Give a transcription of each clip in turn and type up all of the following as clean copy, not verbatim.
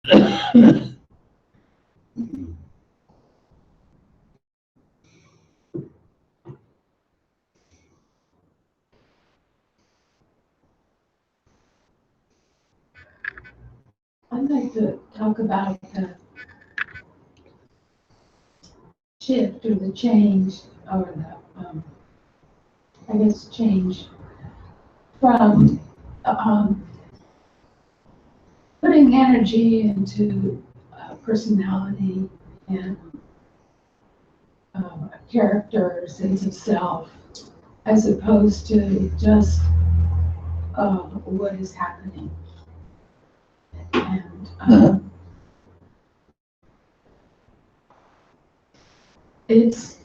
I'd like to talk about the shift or the change, or the, I guess, change from putting energy into personality and character, sense of self, as opposed to just what is happening. And it's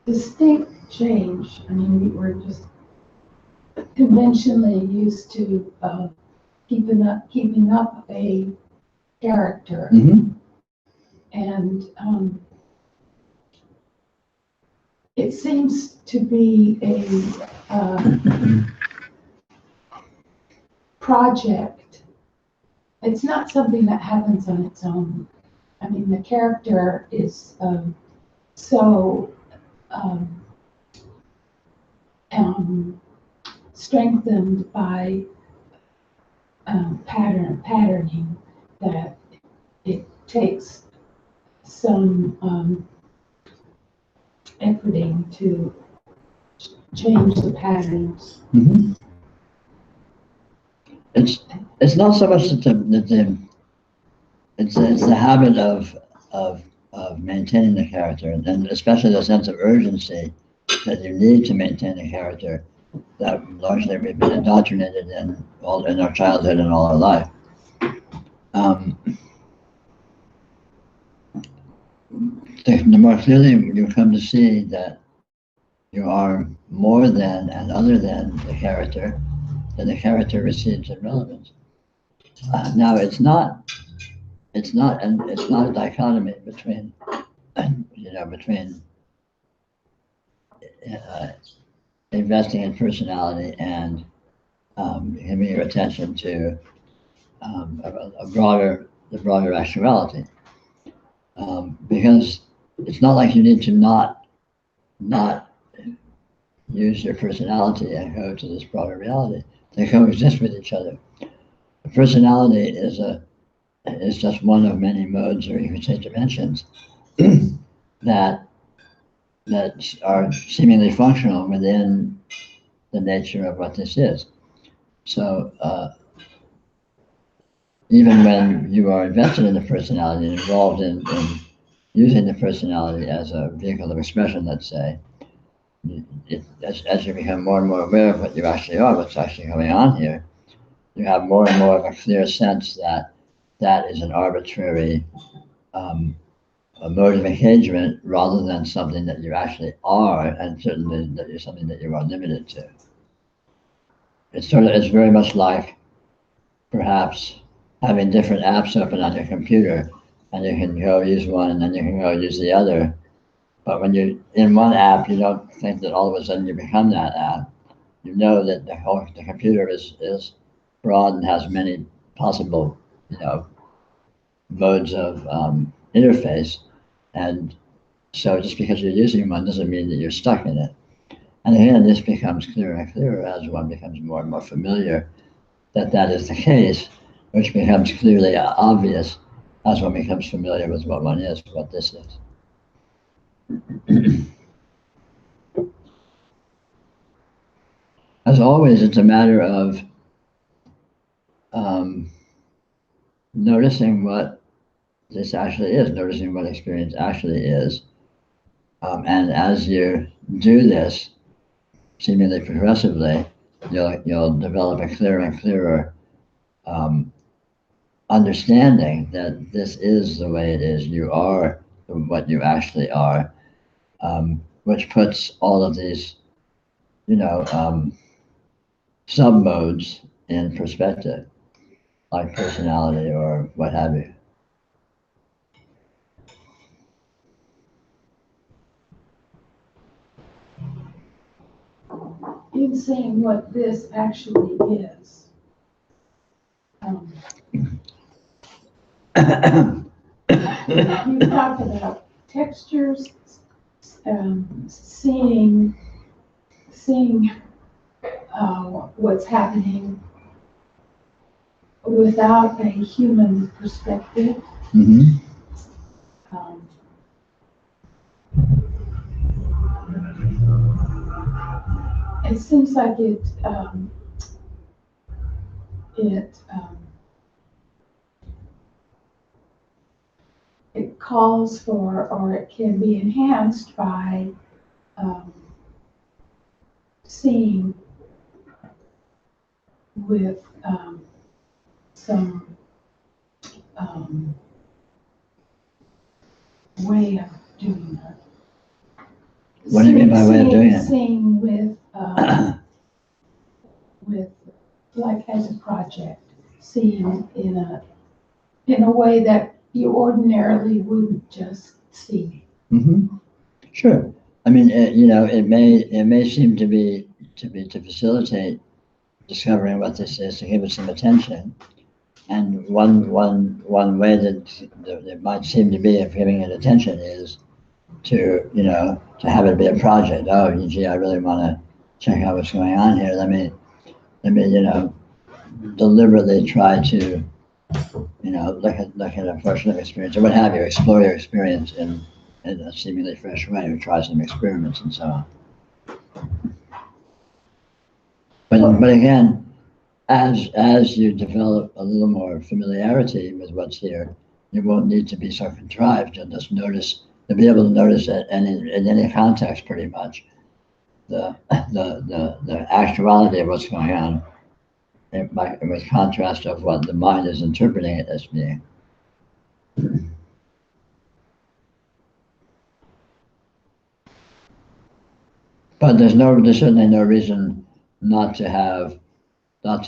distinct change. I mean, we were just conventionally used to keeping up a character, and it seems to be a project. It's not something that happens on its own. I mean, the character is so strengthened by patterning that it takes some efforting to change the patterns. It's not so much that it's the habit of maintaining the character, and especially the sense of urgency that you need to maintain the character that largely we've been indoctrinated in our childhood and all our life. The more clearly you come to see that you are more than and other than the character, then the character recedes in relevance. Now it's not a dichotomy between investing in personality and giving your attention to the broader actuality, because it's not like you need to not use your personality and go to this broader reality. They coexist with each other. The personality is just one of many modes, or you could say dimensions, that are seemingly functional within the nature of what this is. So even when you are invested in the personality and involved in using the personality as a vehicle of expression, let's say, as you become more and more aware of what you actually are, what's actually going on here, you have more and more of a clear sense that that is an arbitrary a mode of engagement rather than something that you actually are, and certainly that you're something that you are limited to. It's very much like perhaps having different apps open on your computer, and you can go use one and then you can go use the other. But when you're in one app, you don't think that all of a sudden you become that app. You know that the computer is broad and has many possible, modes of interface. And so just because you're using one doesn't mean that you're stuck in it. And again, this becomes clearer and clearer as one becomes more and more familiar that is the case, which becomes clearly obvious as one becomes familiar with what one is, what this is. As always, it's a matter of noticing what this actually is, noticing what experience actually is. And as you do this, seemingly progressively, you'll develop a clearer and clearer understanding that this is the way it is. You are what you actually are, which puts all of these, sub-modes in perspective, like personality or what have you. In saying what this actually is, um, you talk about textures, seeing what's happening without a human perspective. Mm-hmm. Um, it seems like it calls for, or it can be enhanced by seeing with some way of doing it. What do you mean by way of doing it? Seeing with like as a project, seeing in a way that you ordinarily wouldn't just see. Mm-hmm. Sure. I mean, it may seem to facilitate discovering what this is, to give it some attention. And one way that it might seem to be of giving it attention is to have it be a project. Oh, gee, I really want to check out what's going on here. Let me deliberately try to look at a personal experience or what have you, explore your experience in a seemingly fresh way, or try some experiments and so on. But again, as you develop a little more familiarity with what's here, you won't need to be so contrived. You'll just notice. You'll be able to notice it, and in any context, pretty much, the actuality of what's going on, with contrast of what the mind is interpreting it as being. But there's certainly no reason not to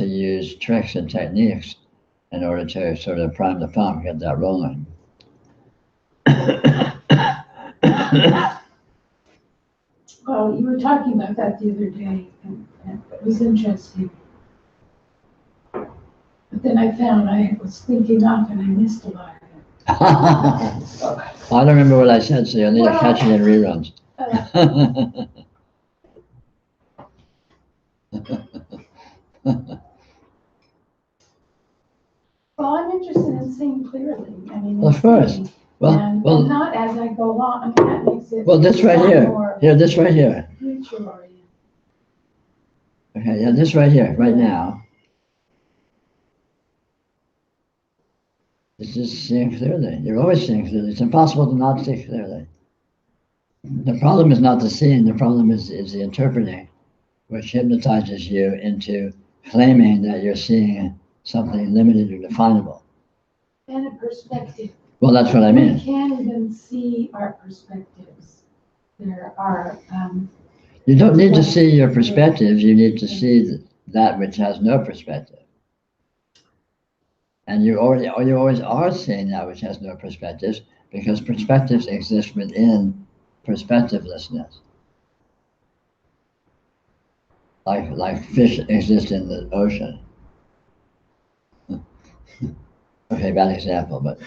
use tricks and techniques in order to sort of prime the pump, get that rolling. Well, you were talking about that the other day, and it was interesting. But then I found I was thinking off and I missed a lot of it. I don't remember what I said, so you'll need to catch it in reruns. Well, I'm interested in seeing clearly. I mean, Of course. seeing, Well, and not as I go along. I mean, that makes it. Well, this right here. Here, this right here. Future oriented. Okay, yeah, this right here, right now. It's just seeing clearly. You're always seeing clearly. It's impossible to not see clearly. The problem is not the seeing. The problem is the interpreting, which hypnotizes you into claiming that you're seeing something limited or definable. And a perspective. Well, that's what I mean. We can't even see our perspectives. There are. You don't need to see your perspectives. You need to see that which has no perspective. And you always are seeing that which has no perspectives, because perspectives exist within perspectivelessness. Like fish exist in the ocean. Okay, bad example, but.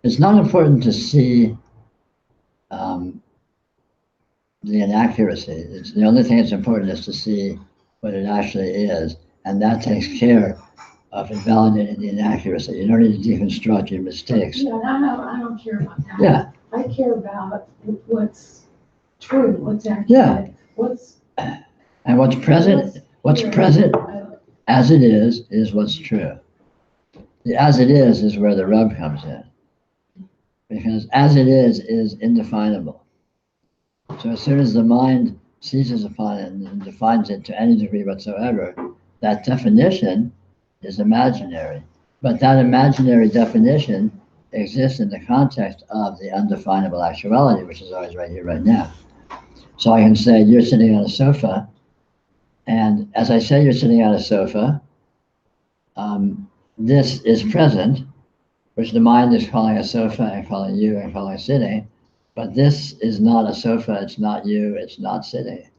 It's not important to see the inaccuracy. The only thing that's important is to see what it actually is, and that takes care of invalidating the inaccuracy. You don't need to deconstruct your mistakes. Yeah, I don't care about that. Yeah. I care about what's true, what's accurate, yeah. And what's present as it is what's true. The as it is where the rub comes in. Because as it is indefinable. So as soon as the mind seizes upon it and defines it to any degree whatsoever, that definition is imaginary. But that imaginary definition exists in the context of the undefinable actuality, which is always right here, right now. So I can say, you're sitting on a sofa, and as I say you're sitting on a sofa, this is present, which the mind is calling a sofa and calling you and calling sitting. But this is not a sofa, it's not you, it's not sitting.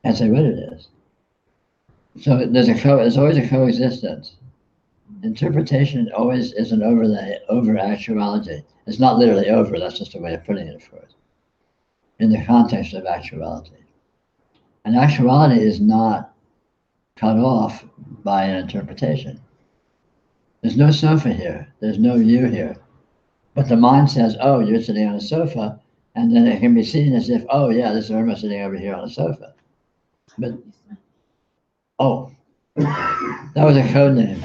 That's what it is. So there's always a coexistence. Interpretation always is an overlay over actuality. It's not literally over, that's just a way of putting it, of course, in the context of actuality. And actuality is not cut off by an interpretation. There's no sofa here, there's no you here. But the mind says, oh, you're sitting on a sofa, and then it can be seen as if, oh yeah, this is Irma sitting over here on a sofa. But, oh, that was a code name.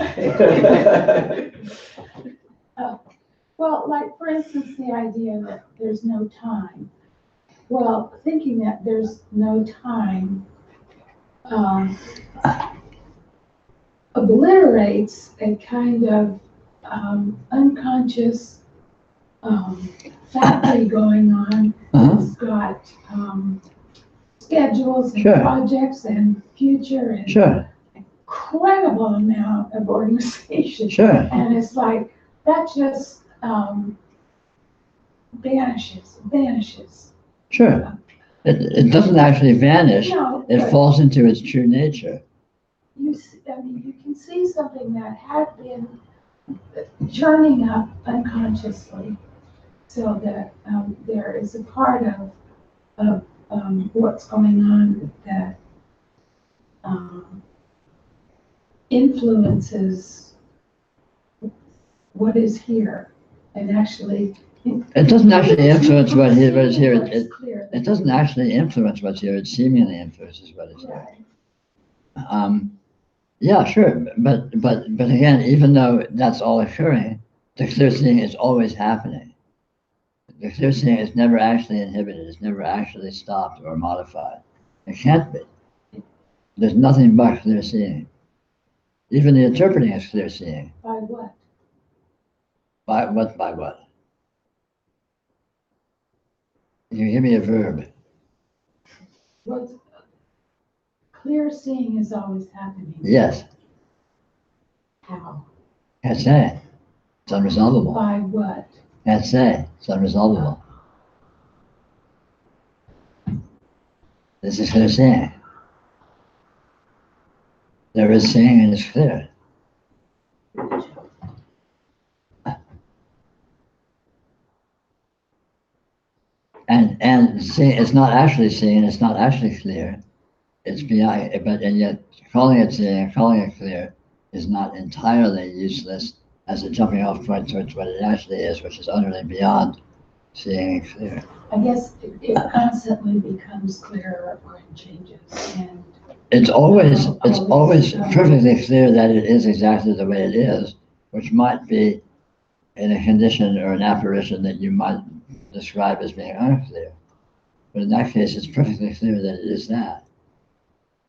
Well, like for instance, the idea that there's no time. Well, thinking that there's no time obliterates a kind of unconscious factory going on. It's got schedules and projects and future and incredible amount of organization. And it's like, that just vanishes. It doesn't actually vanish. No, it falls into its true nature. You can see something that had been churning up unconsciously, so that there is a part of what's going on that influences what is here, and actually. It doesn't actually influence what is here. It doesn't actually influence what's here. It seemingly influences what is here. Yeah, sure, but again, even though that's all occurring, the clear seeing is always happening. The clear seeing is never actually inhibited. It's never actually stopped or modified. It can't be. There's nothing but clear seeing. Even the interpreting is clear seeing. By what? By what? By what? You give me a verb. What's clear seeing is always happening. Yes. How? Can't say. It's unresolvable. By what? Can't say. It's unresolvable. This is clear seeing. There is seeing and it's clear. And seeing, it's not actually seeing, it's not actually clear. It's beyond, and yet calling it seeing, calling it clear is not entirely useless as a jumping off point towards what it actually is, which is utterly beyond seeing and clear. I guess it constantly becomes clearer or it changes, and it's always perfectly clear that it is exactly the way it is, which might be in a condition or an apparition that you might describe as being unclear. But in that case, it's perfectly clear that it is that.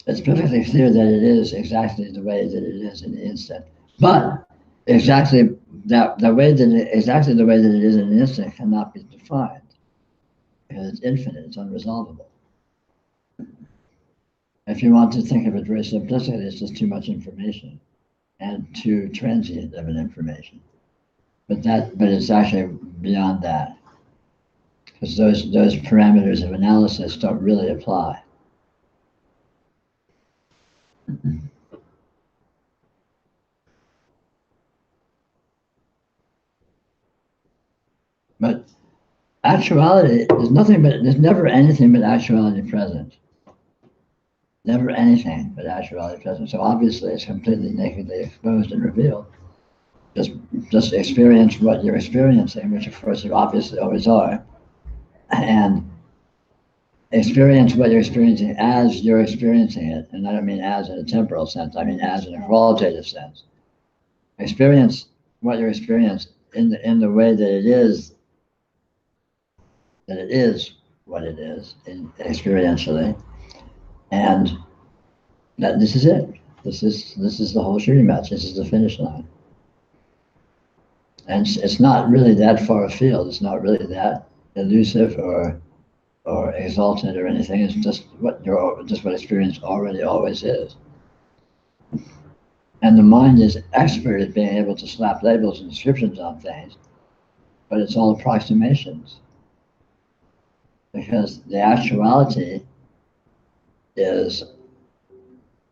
It's perfectly clear that it is exactly the way that it is in the instant. But exactly the way that it is in an instant cannot be defined. Because it's infinite, it's unresolvable. If you want to think of it very simplistically, it's just too much information and too transient of an information. But it's actually beyond that. Because those parameters of analysis don't really apply. But actuality, there's never anything but actuality present. Never anything but actuality present. So obviously it's completely nakedly exposed and revealed. Just experience what you're experiencing, which of course you obviously always are. And experience what you're experiencing as you're experiencing it. And I don't mean as in a temporal sense, I mean as in a qualitative sense. Experience what you're experiencing in the way that it is what it is experientially. And that this is it. This is the whole shooting match. This is the finish line. And it's not really that far afield. It's not really that elusive or exalted or anything. It's just what experience already always is. And the mind is expert at being able to slap labels and descriptions on things, but it's all approximations. Because the actuality is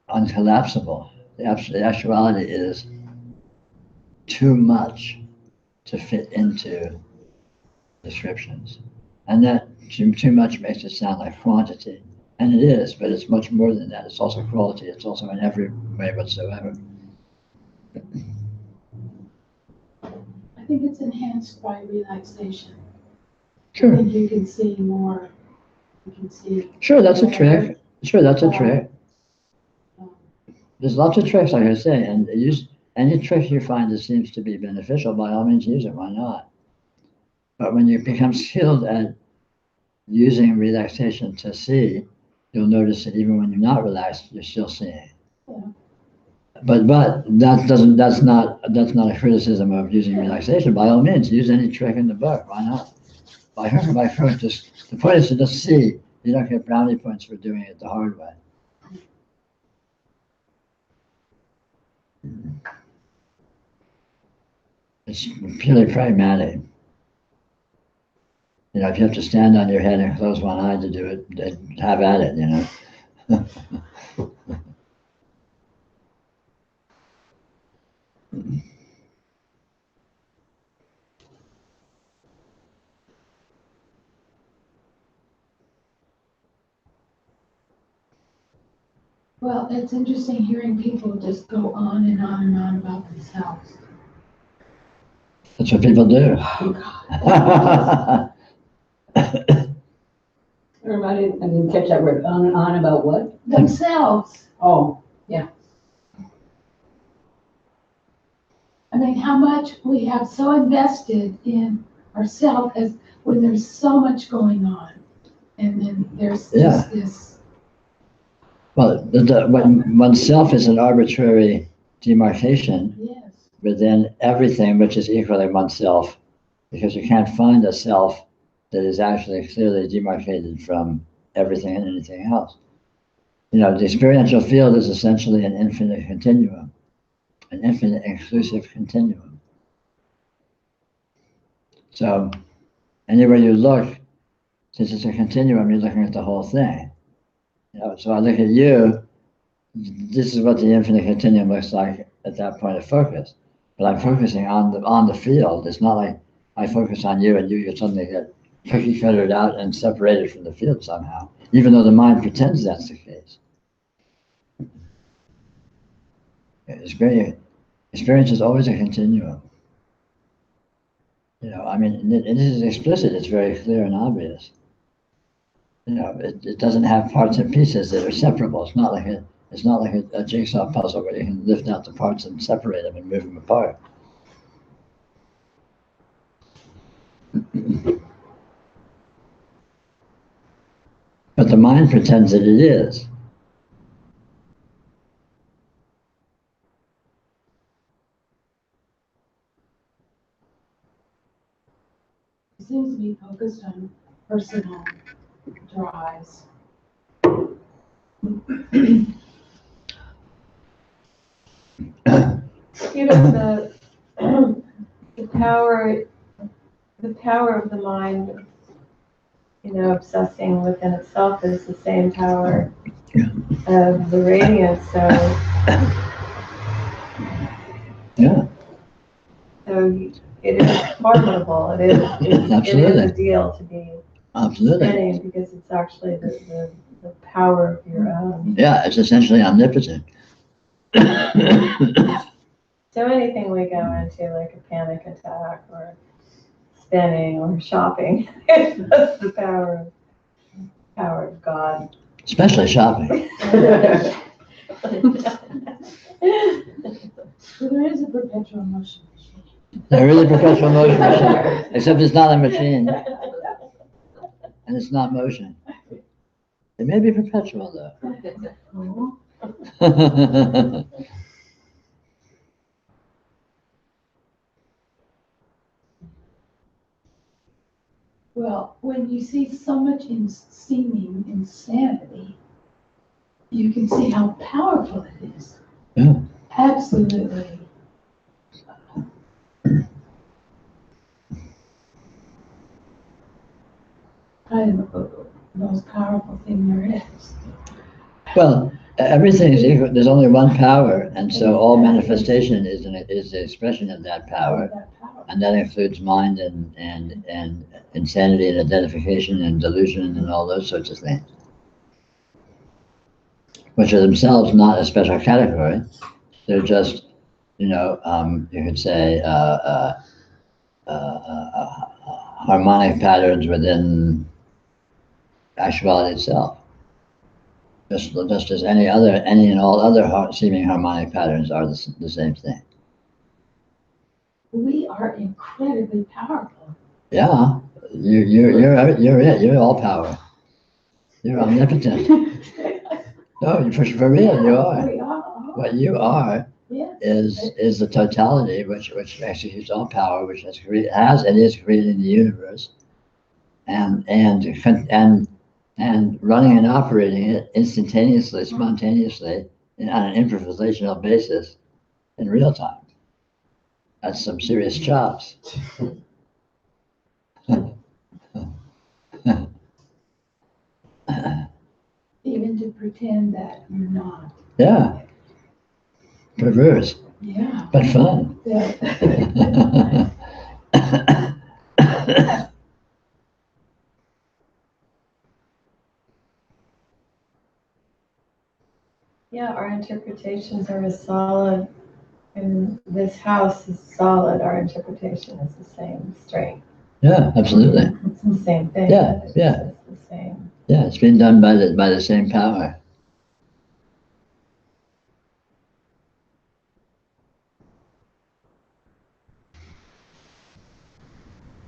uncollapsible. The actuality is too much to fit into descriptions. And that too much makes it sound like quantity. And it is, but it's much more than that. It's also quality. It's also in every way whatsoever. I think it's enhanced by relaxation. I Sure. think you can see more. You can see. Sure, that's a trick. Sure, that's a trick. Um, There's lots of tricks, like I say, and use any trick you find that seems to be beneficial, by all means use it. Why not? But when you become skilled at using relaxation to see, you'll notice that even when you're not relaxed, you're still seeing. Yeah. But that's not a criticism of using relaxation. By all means, use any trick in the book. Why not? By hook or by crook, the point is to just see. You don't get brownie points for doing it the hard way. It's purely pragmatic. You know, if you have to stand on your head and close one eye to do it, then have at it, you know. Well, it's interesting hearing people just go on and on and on about themselves. That's what people do. Oh, God. I didn't catch that word. On and on about what? Themselves. Oh, I mean, how much we have so invested in ourselves as when there's so much going on. And then there's Yeah. this. Well, when oneself is an arbitrary demarcation Yes. within everything which is equally oneself, because you can't find a self that is actually clearly demarcated from everything and anything else. You know, the experiential field is essentially an infinite continuum, an infinite inclusive continuum. So anywhere you look, since it's a continuum, you're looking at the whole thing. You know, so I look at you, this is what the infinite continuum looks like at that point of focus. But I'm focusing on the field. It's not like I focus on you and you suddenly get cookie cuttered out and separated from the field somehow, even though the mind pretends that's the case. Experience is always a continuum. You know, I mean, it is explicit. It's very clear and obvious. You know, it doesn't have parts and pieces that are separable. It's not like a jigsaw puzzle where you can lift out the parts and separate them and move them apart. But the mind pretends that it is. It seems to be focused on personal drives. Even the power of the mind, you know, obsessing within itself is the same power of the radiance. So Yeah. So it is formidable. It is a deal to be Absolutely. studying because it's actually the power of your own. Yeah, it's essentially omnipotent. So anything we go into, like a panic attack or spinning or shopping, that's the power of God. Especially shopping. So there is a perpetual motion machine. There is a perpetual motion machine, except it's not a machine and it's not motion. It may be perpetual though. Well, when you see so much seeming insanity, you can see how powerful it is. Yeah. Absolutely. Probably the most powerful thing there is. Well, everything is equal. There's only one power, and so all manifestation is the expression of that power, That power. and that includes mind and insanity and identification and delusion and all those sorts of things, which are themselves not a special category. They're just, you could say, harmonic patterns within actuality itself. Just as any and all other seeming harmonic patterns are the same thing. We are incredibly powerful. Yeah, you're it. You're all power. You're omnipotent. No, for real, you are. We are. What you are Yes. is the totality which executes all power, which has and is creating the universe, and running and operating it instantaneously, spontaneously, and on an improvisational basis in real time. That's some serious chops. Even to pretend that you're not. Yeah, perverse, Yeah. but fun. Yeah, our interpretations are as solid, and this house is solid. Our interpretation is the same, straight. Yeah, absolutely. It's the same thing. Yeah, It's yeah. just the same. Yeah, it's been done by the same power.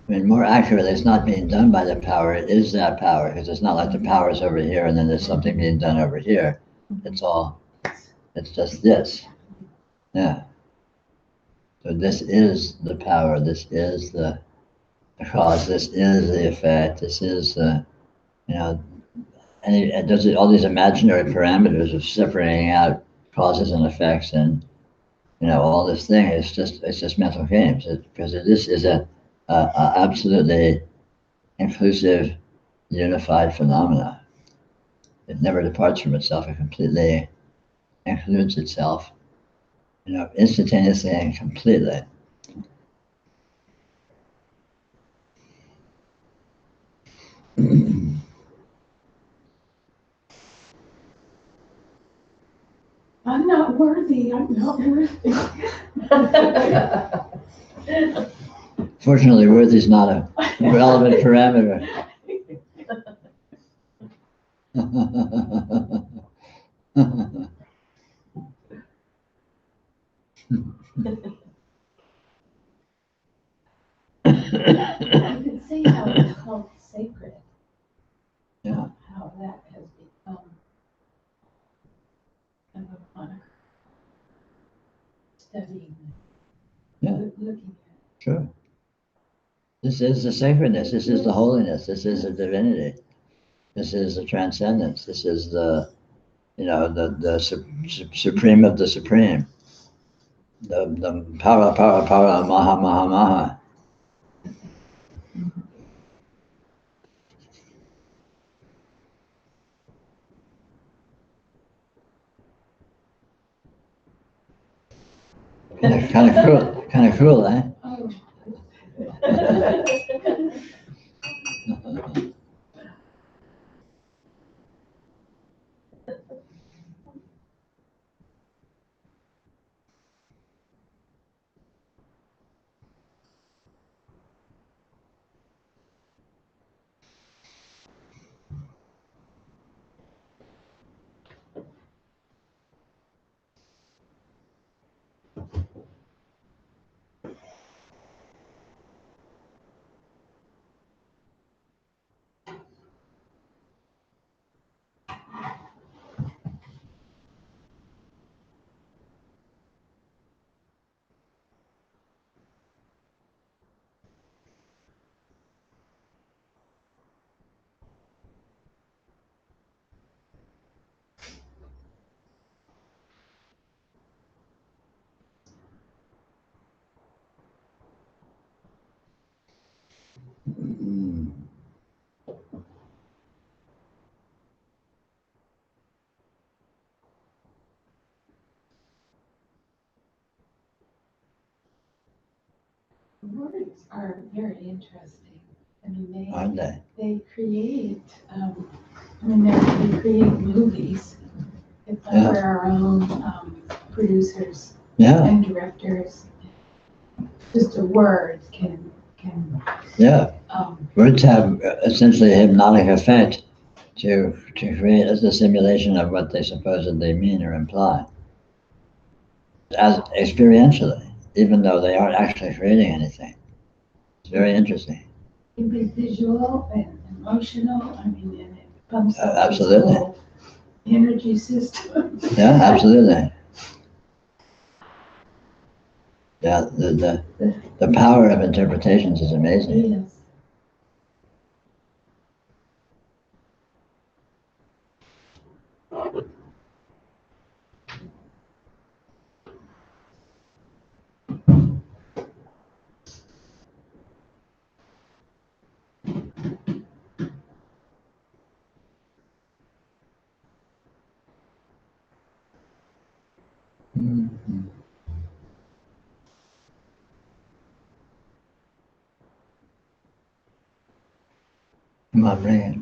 I mean, more accurately, it's not being done by the power. It is that power, because it's not like the power's over here and then there's something being done over here. It's just this. Yeah. So this is the power. This is the cause. This is the effect. This is the, and it does all these imaginary parameters of separating out causes and effects and, all this thing. It's just mental games, because this is a absolutely inclusive, unified phenomena. It never departs from itself. It completely includes itself, instantaneously and completely. I'm not worthy. I'm not worthy. Fortunately, worthy is not a relevant parameter. You can see how it's called sacred. Yeah. How that has become kind of fun studying. Yeah. Looking at. Sure. This is the sacredness. This is the holiness. This is the divinity. This is the transcendence. This is the, the supreme of the supreme. The para, maha, maha, maha. Kind of cruel, eh? Oh. Mm. Words are very interesting. I mean, Aren't they? they create, they create movies. If Yeah. we're our own producers Yeah, and directors, just a word can, yeah. um, Words have essentially a hypnotic effect to create as a simulation of what they supposedly mean or imply, as experientially, even though they aren't actually creating anything. It's very interesting. can be visual and emotional. I mean, and it pumps up this Absolutely. whole energy system. Yeah, absolutely. Yeah, the power of interpretations is amazing. Yes. Mhm. Come on, bring it.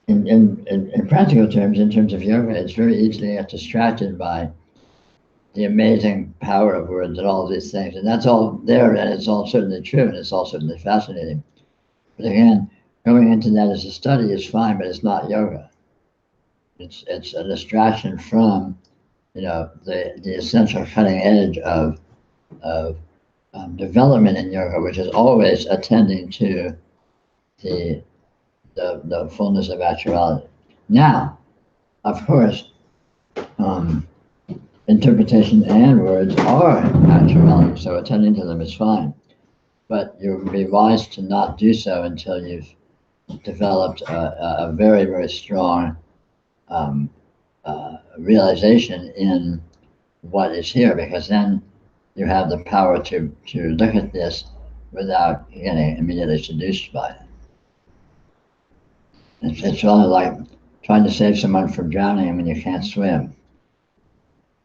In practical terms, in terms of yoga, it's very easy to get distracted by the amazing power of words and all these things. And that's all there, and it's all certainly true, and it's all certainly fascinating. But again, going into that as a study is fine, but it's not yoga. It's a distraction from, the essential cutting edge of development in yoga, which is always attending to the the fullness of actuality. Now, of course, interpretation and words are actuality, so attending to them is fine. But you would be wise to not do so until you've developed a very, very strong realization in what is here, because then you have the power to look at this without getting immediately seduced by it. It's only like trying to save someone from drowning when you can't swim.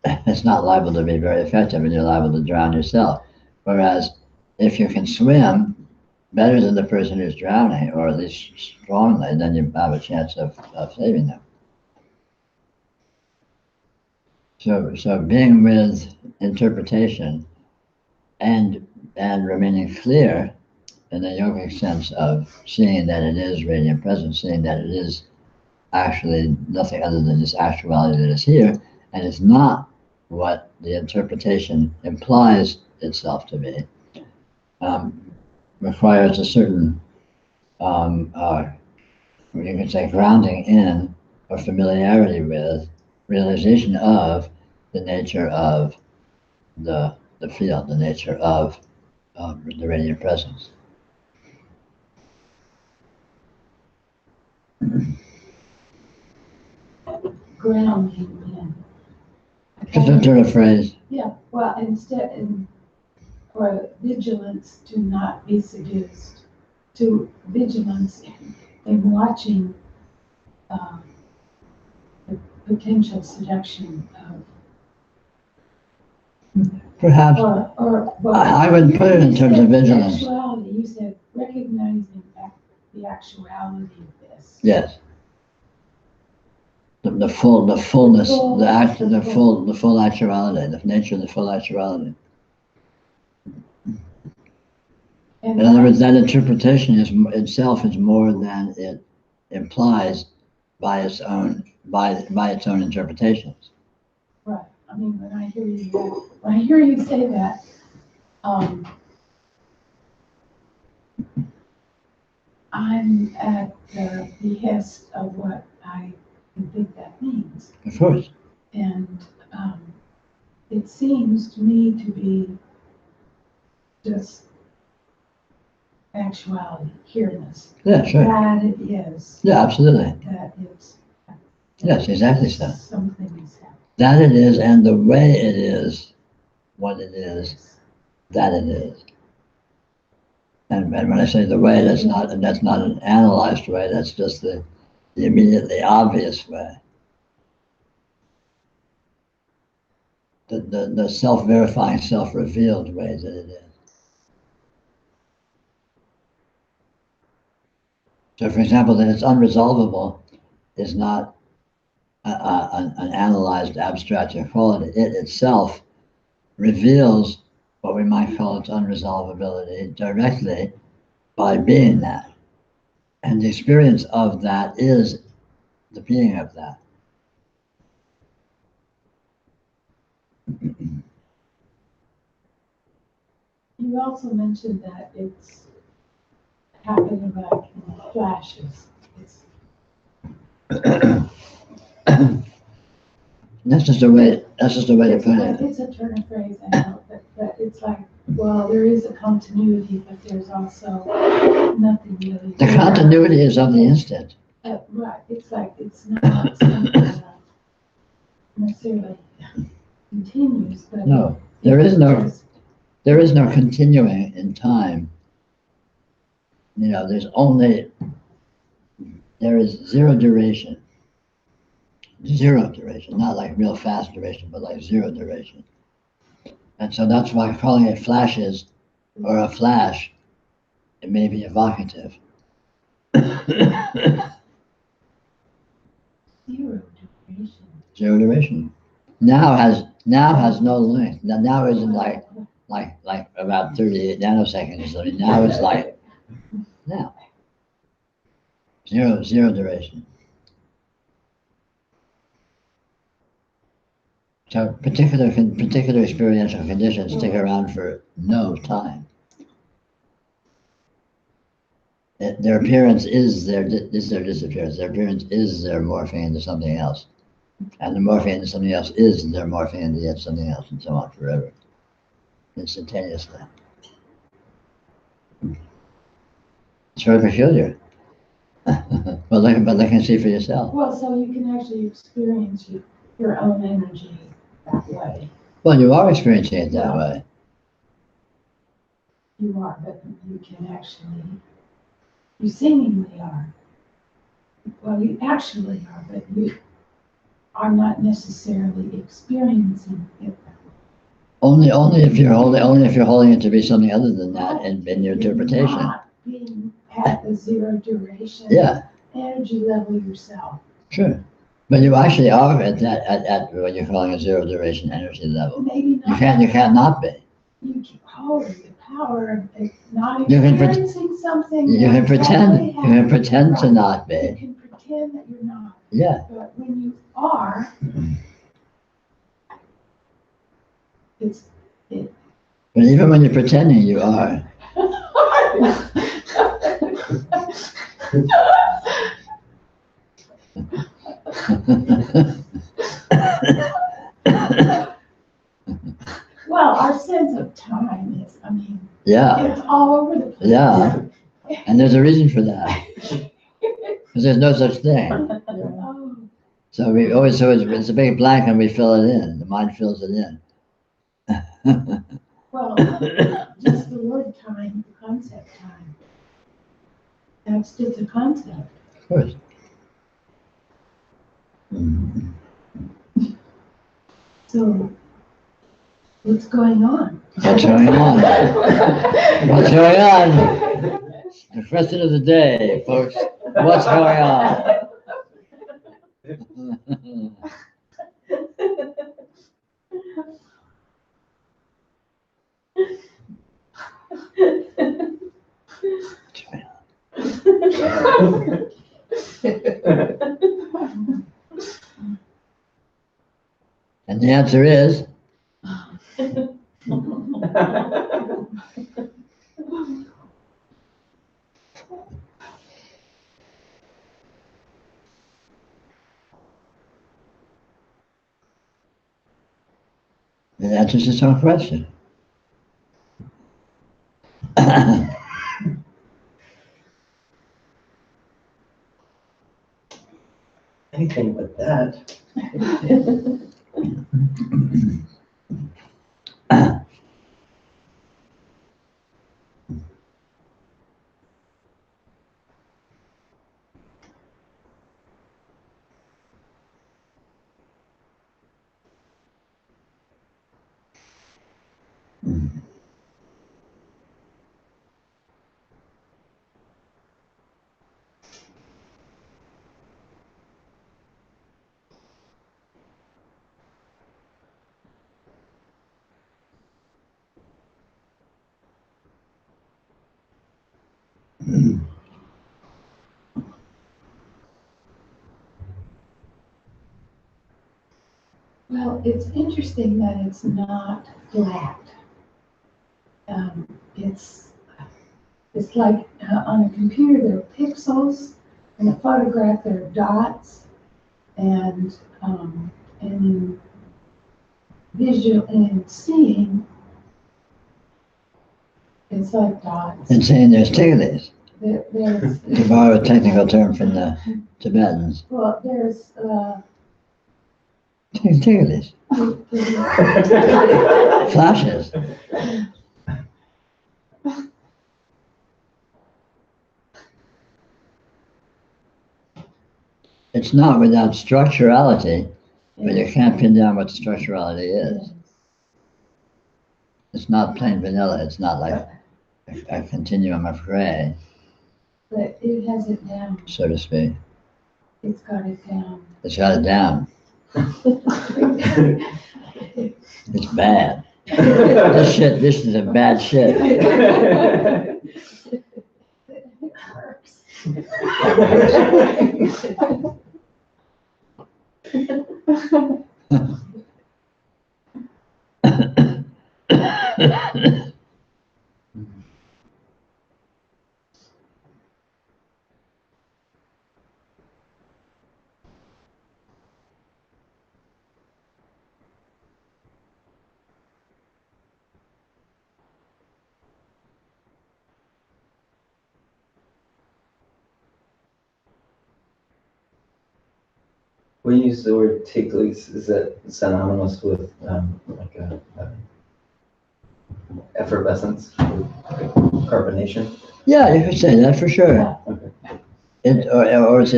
It's not liable to be very effective, and you're liable to drown yourself. Whereas if you can swim better than the person who's drowning, or at least strongly, then you have a chance of saving them. So being with interpretation and remaining clear in the yogic sense of seeing that it is radiant presence, seeing that it is actually nothing other than this actuality that is here, and is not what the interpretation implies itself to be, requires a certain, you can say, grounding in or familiarity with realization of the nature of the field, the nature of the radiant presence. Grounding in. Just a turn of phrase. Yeah, well, for vigilance to not be seduced, to vigilance in watching the potential seduction of, Perhaps well. I would put it in terms of vigilance. Actuality, you said recognizing the actuality of this. Yes. The fullness, the full actuality, the nature of the full actuality. And In other words, that interpretation itself is more than it implies by its own interpretations. Right. I mean, when I hear you say that, I'm at the behest of what I think that means. Of course. And it seems to me to be just actuality, here-ness. Yeah, sure. That it is. Yeah, absolutely. That it's. Yes, exactly so. Something is happening. That it is, and the way it is, what it is, that it is. And when I say the way, that's not an analyzed way, that's just the immediately obvious way. The self-verifying, self-revealed way that it is. So, for example, that it's unresolvable is not an analyzed abstract quality. It itself reveals what we might call its unresolvability directly by being that. And the experience of that is the being of that. You also mentioned that it's happening like in flashes. That's just a way to put it. It's a turn of phrase, I know, but it's like, well, there is a continuity, but there's also nothing really. The continuity is of the instant. Right, it's like, it's not something that necessarily continues, but. No, there is no continuing in time. You know, there is zero duration. Zero duration, not like real fast duration, but like zero duration. And so that's why calling it flashes or a flash, it may be evocative. Zero duration. Zero duration. Now has no length. Now isn't like about 38 nanoseconds or something. Now it's like now. Zero duration. So particular experiential conditions stick around for no time. Their appearance is their disappearance. Their appearance is their morphing into something else. And the morphing into something else is their morphing into yet something else, and so on forever. Instantaneously. It's very peculiar. but look and see for yourself. Well, so you can actually experience your own energy that way. Well, you are experiencing it that way. You are, but you can actually, you seemingly are. Well, you actually are, but you are not necessarily experiencing it. Only if you're holding it to be something other than that in your interpretation. You're not being at the zero duration energy level yourself. Sure. But you actually are at what you're calling a zero duration energy level. Maybe not. You can't not be. You can hold the power of not experiencing something. You can pretend to not be. You can pretend that you're not. Yeah. But when you are, But even when you're pretending, you are. Well, our sense of time is, yeah, it's all over the place. Yeah, and there's a reason for that. Because there's no such thing. Oh. So it's a big blank and we fill it in. The mind fills it in. Well, just the word time, the concept time. That's just a concept. Of course. So, what's going on? What's going on? What's going on? The question of the day, folks. What's going on? And The answer is, it answers its own question. Anything but that. Well, it's interesting that it's not flat. It's like on a computer there are pixels, in a photograph there are dots, and in seeing, it's like dots. And saying there's tiglis, There's to borrow a technical term from the Tibetans. well, there's Tiglis, flashes. It's not without structurality, but you can't pin down what the structurality is. It's not plain vanilla. It's not like a continuum of gray, but it has it down. so to speak. It's got it down. It's got it down. It's bad. This is a bad shit. When you use the word tiglis, is that synonymous with like a effervescence, carbonation? Yeah, you could say that for sure. Okay. Or it's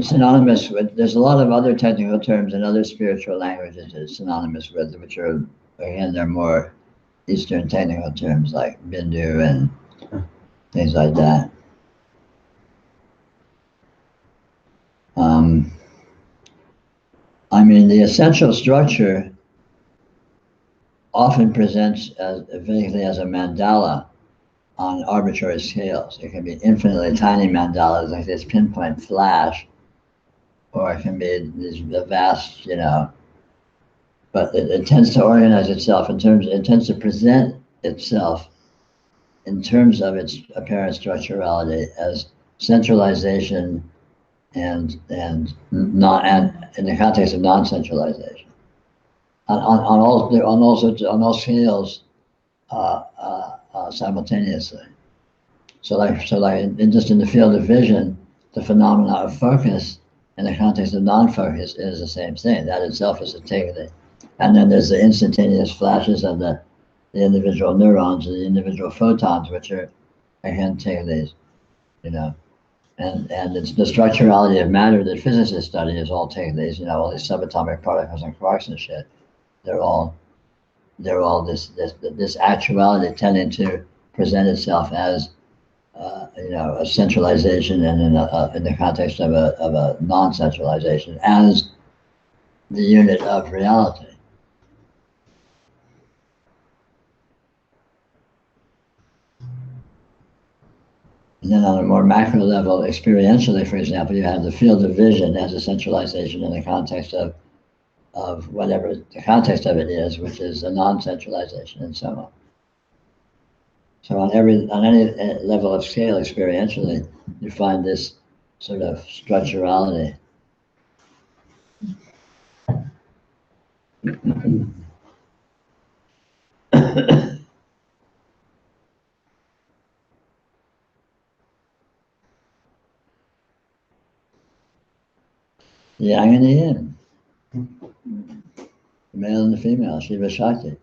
synonymous with, there's a lot of other technical terms in other spiritual languages it's synonymous with, which are, again, they're more Eastern technical terms like Bindu and things like that. I mean, the essential structure often presents vaguely as a mandala on arbitrary scales. It can be infinitely tiny mandalas like this pinpoint flash, or it can be this vast, but it tends to organize itself it tends to present itself in terms of its apparent structurality as centralization and in the context of non-centralization on all scales simultaneously. So just in the field of vision, the phenomena of focus in the context of non-focus is the same thing. That itself is a tiglis. And then there's the instantaneous flashes of the individual neurons and the individual photons, which are again tiglis, And it's the structurality of matter that physicists study is all tiglis, all these subatomic particles and quarks and shit. They're all this actuality tending to present itself as a centralization, and in the context of a non-centralization as the unit of reality. And then on a more macro level, experientially, for example, you have the field of vision as a centralization in the context of whatever the context of it is, which is a non-centralization and so on. So on any level of scale experientially, you find this sort of structurality. The yang and the yin, the male and the female, Shiva Shakti.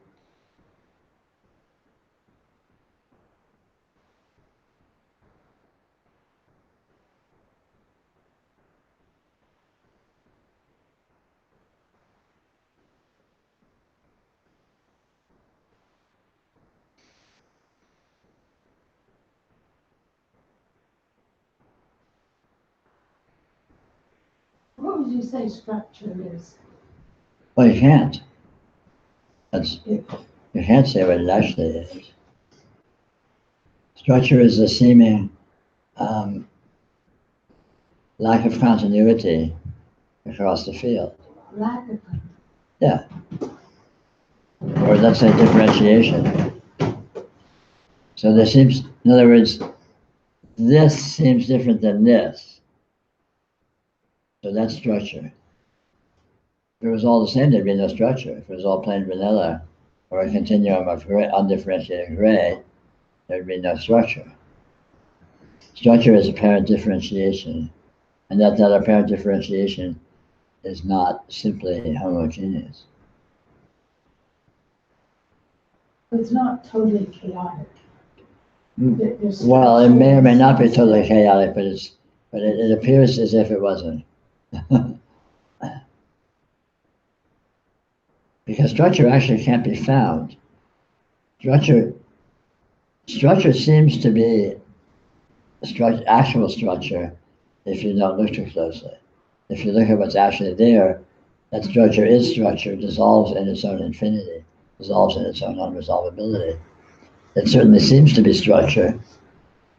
What would you say structure is? Well, you can't. That's, If you can't say what it actually is. Structure is a seeming lack of continuity across the field. lack of Yeah. Or let's say differentiation. So there seems, in other words, this seems different than this. So that's structure. If it was all the same, there'd be no structure. If it was all plain vanilla or a continuum of gray, undifferentiated gray, there'd be no structure. Structure is apparent differentiation, and that apparent differentiation is not simply homogeneous. it's not totally chaotic. There's Well, it may or may not be structure. totally chaotic, but it appears as if it wasn't. Because structure actually can't be found. Structure seems to be actual structure if you don't look too closely. If you look at what's actually there, that structure is structure, dissolves in its own infinity, dissolves in its own unresolvability. It certainly seems to be structure,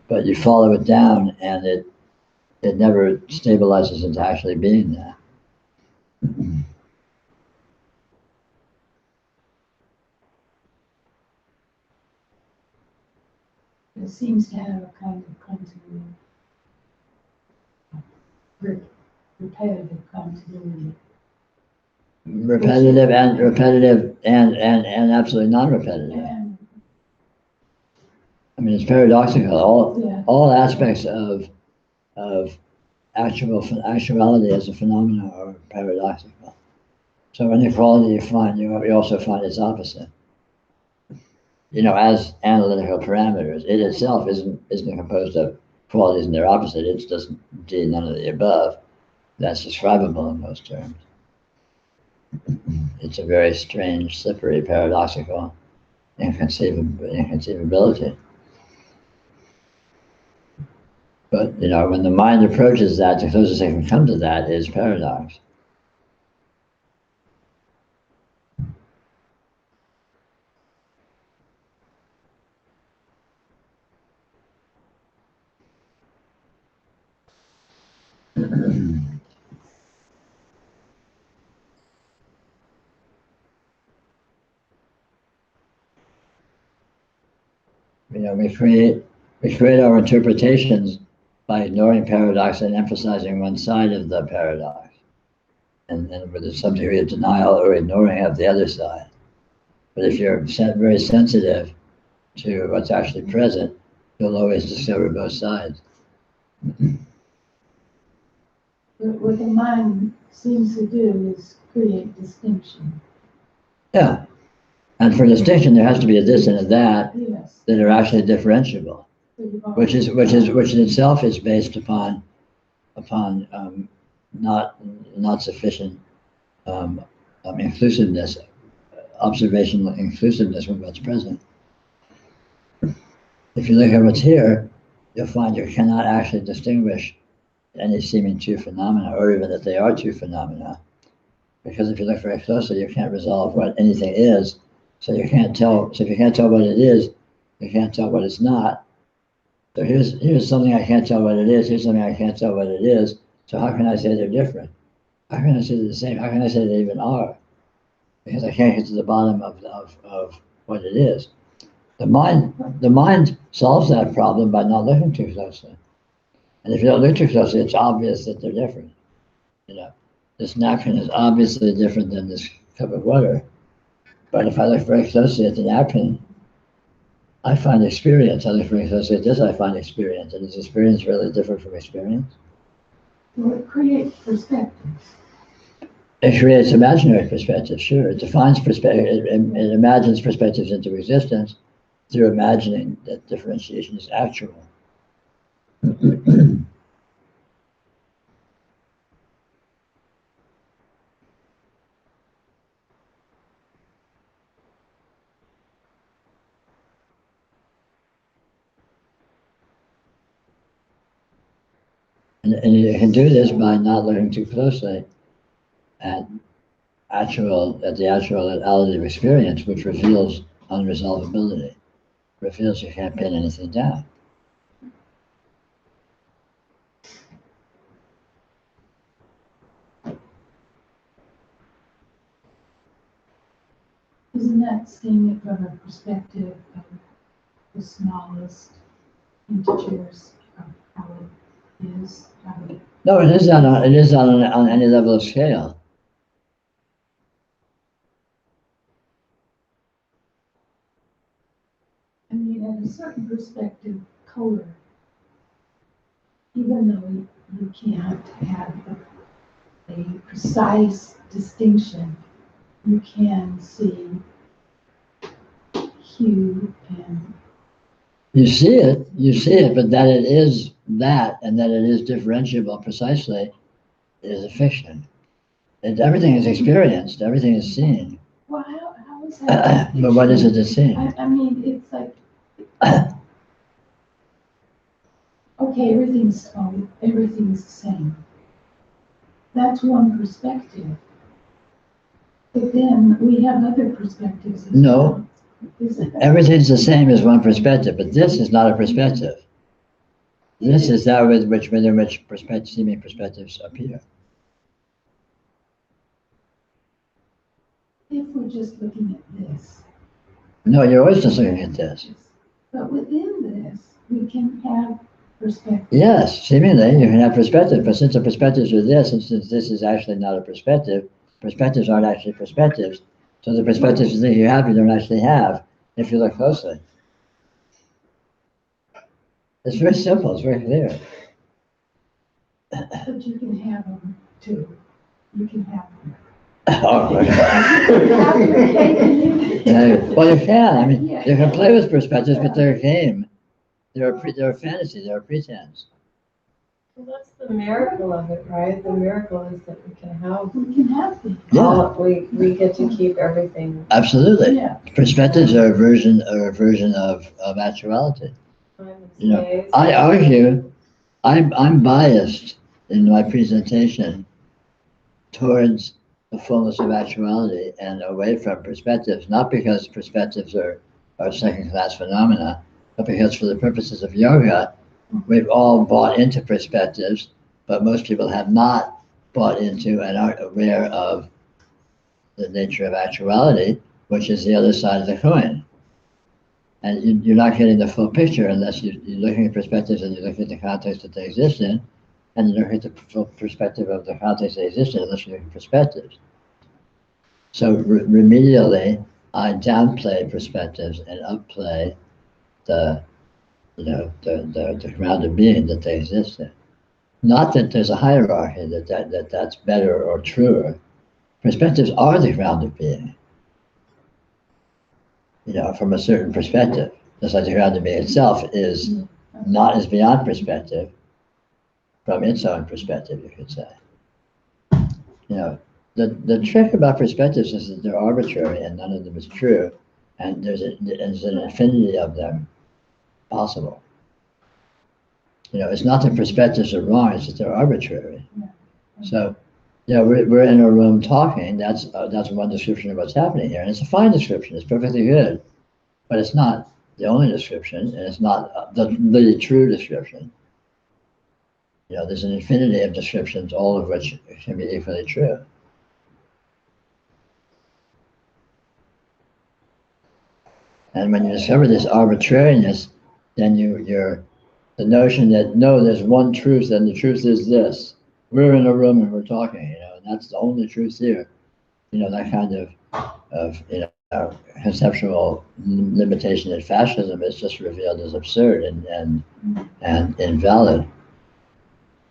but you follow it down and it never stabilizes into actually being that. It seems to have a kind of continuity. Repetitive continuity. Repetitive and absolutely non-repetitive. And, I mean, it's paradoxical. yeah, All aspects of actuality as a phenomenon are paradoxical. So any quality you find, you also find its opposite. You know, as analytical parameters, it itself isn't composed of qualities and their opposite. It's just indeed none of the above. That's describable in most terms. It's a very strange, slippery, paradoxical inconceivability. But, you know, when the mind approaches that, the closest they can come to that is paradox. You know, we create our interpretations by ignoring paradox and emphasizing one side of the paradox, and with some degree of denial or ignoring of the other side. But if you're very sensitive to what's actually present, you'll always discover both sides. what the mind seems to do is create distinction. Yeah, and for distinction, there has to be a this and a that Yes. that are actually differentiable, So you've which in itself is based upon not sufficient inclusiveness, observational inclusiveness with what's present. If you look at what's here, you'll find you cannot actually distinguish any seeming two phenomena, or even that they are two phenomena. Because if you look very closely, you can't resolve what anything is. So you can't tell. So if you can't tell what it is, you can't tell what it's not. So here's something I can't tell what it is. Here's something I can't tell what it is. So how can I say they're different? How can I say they're the same? How can I say they even are? because I can't get to the bottom of what it is. The mind solves that problem by not looking too closely. And if you don't look too closely, it's obvious that they're different. You know, this napkin is obviously different than this cup of water. But if I look very closely at the napkin, I find experience. I look very closely at this, I find experience. And is experience really different from experience? Well, it creates perspective. It creates imaginary perspectives, sure. It defines perspective, it imagines perspectives into existence through imagining that differentiation is actual. And you can do this by not looking too closely at the actuality of experience, which reveals unresolvability, reveals you can't pin anything down. Isn't that seeing it from a perspective of the smallest integers of how it is? No, it is on any level of scale. I mean, at a certain perspective, color, even though you can't have a precise distinction, you can see hue and You see it, but that it is that and that it is differentiable precisely is a fiction. Everything is experienced, everything is seen. well, how is that? But what is it that's seen? I mean, it's like, okay, everything's the same. That's one perspective. But then we have other perspectives as No. well. Everything's the same as one perspective, but this is not a perspective. This is that within which seeming perspectives appear. If we're just looking at this. No, you're always just looking at this. But within this, we can have perspective. Yes, seemingly you can have perspective, but since the perspectives are this, and since this is actually not a perspective, perspectives aren't actually perspectives. So the perspectives you think you have, you don't actually have, if you look closely. It's very simple, it's very clear. But you can have them too. You can have them. Oh, okay. Have your cake and eat it. Well, you can. I mean, Yeah. you can play with perspectives, but they're a game. They're a fantasy. They're a pretense. Well, that's the miracle of it, right? The miracle is that we can have, We can have them. Yeah, we get to keep everything. absolutely. Yeah. Perspectives are a version of actuality. Time and You know, space. I argue, I'm biased in my presentation towards the fullness of actuality and away from perspectives, not because perspectives are second-class phenomena, but because for the purposes of yoga, we've all bought into perspectives, but most people have not bought into and aren't aware of the nature of actuality, which is the other side of the coin. And you're not getting the full picture unless you're looking at perspectives and you're looking at the context that they exist in, and you look at the full perspective of the context they exist in unless you're looking at perspectives. So remedially, I downplay perspectives and upplay the grounded being that they exist in. Not that there's a hierarchy that's better or truer. Perspectives are the grounded being, from a certain perspective. Just like the grounded being itself is beyond perspective from its own perspective, you could say. The trick about perspectives is that they're arbitrary and none of them is true, and there's an infinity of them possible. It's not that perspectives are wrong, it's that they're arbitrary. So, we're in a room talking, that's one description of what's happening here, and it's a fine description, it's perfectly good, but it's not the only description, and it's not the true description. There's an infinity of descriptions, all of which can be equally true. And when you discover this arbitrariness, then the notion that no, there's one truth and the truth is this. We're in a room and we're talking, and that's the only truth here. That kind of conceptual limitation in fascism is just revealed as absurd and invalid.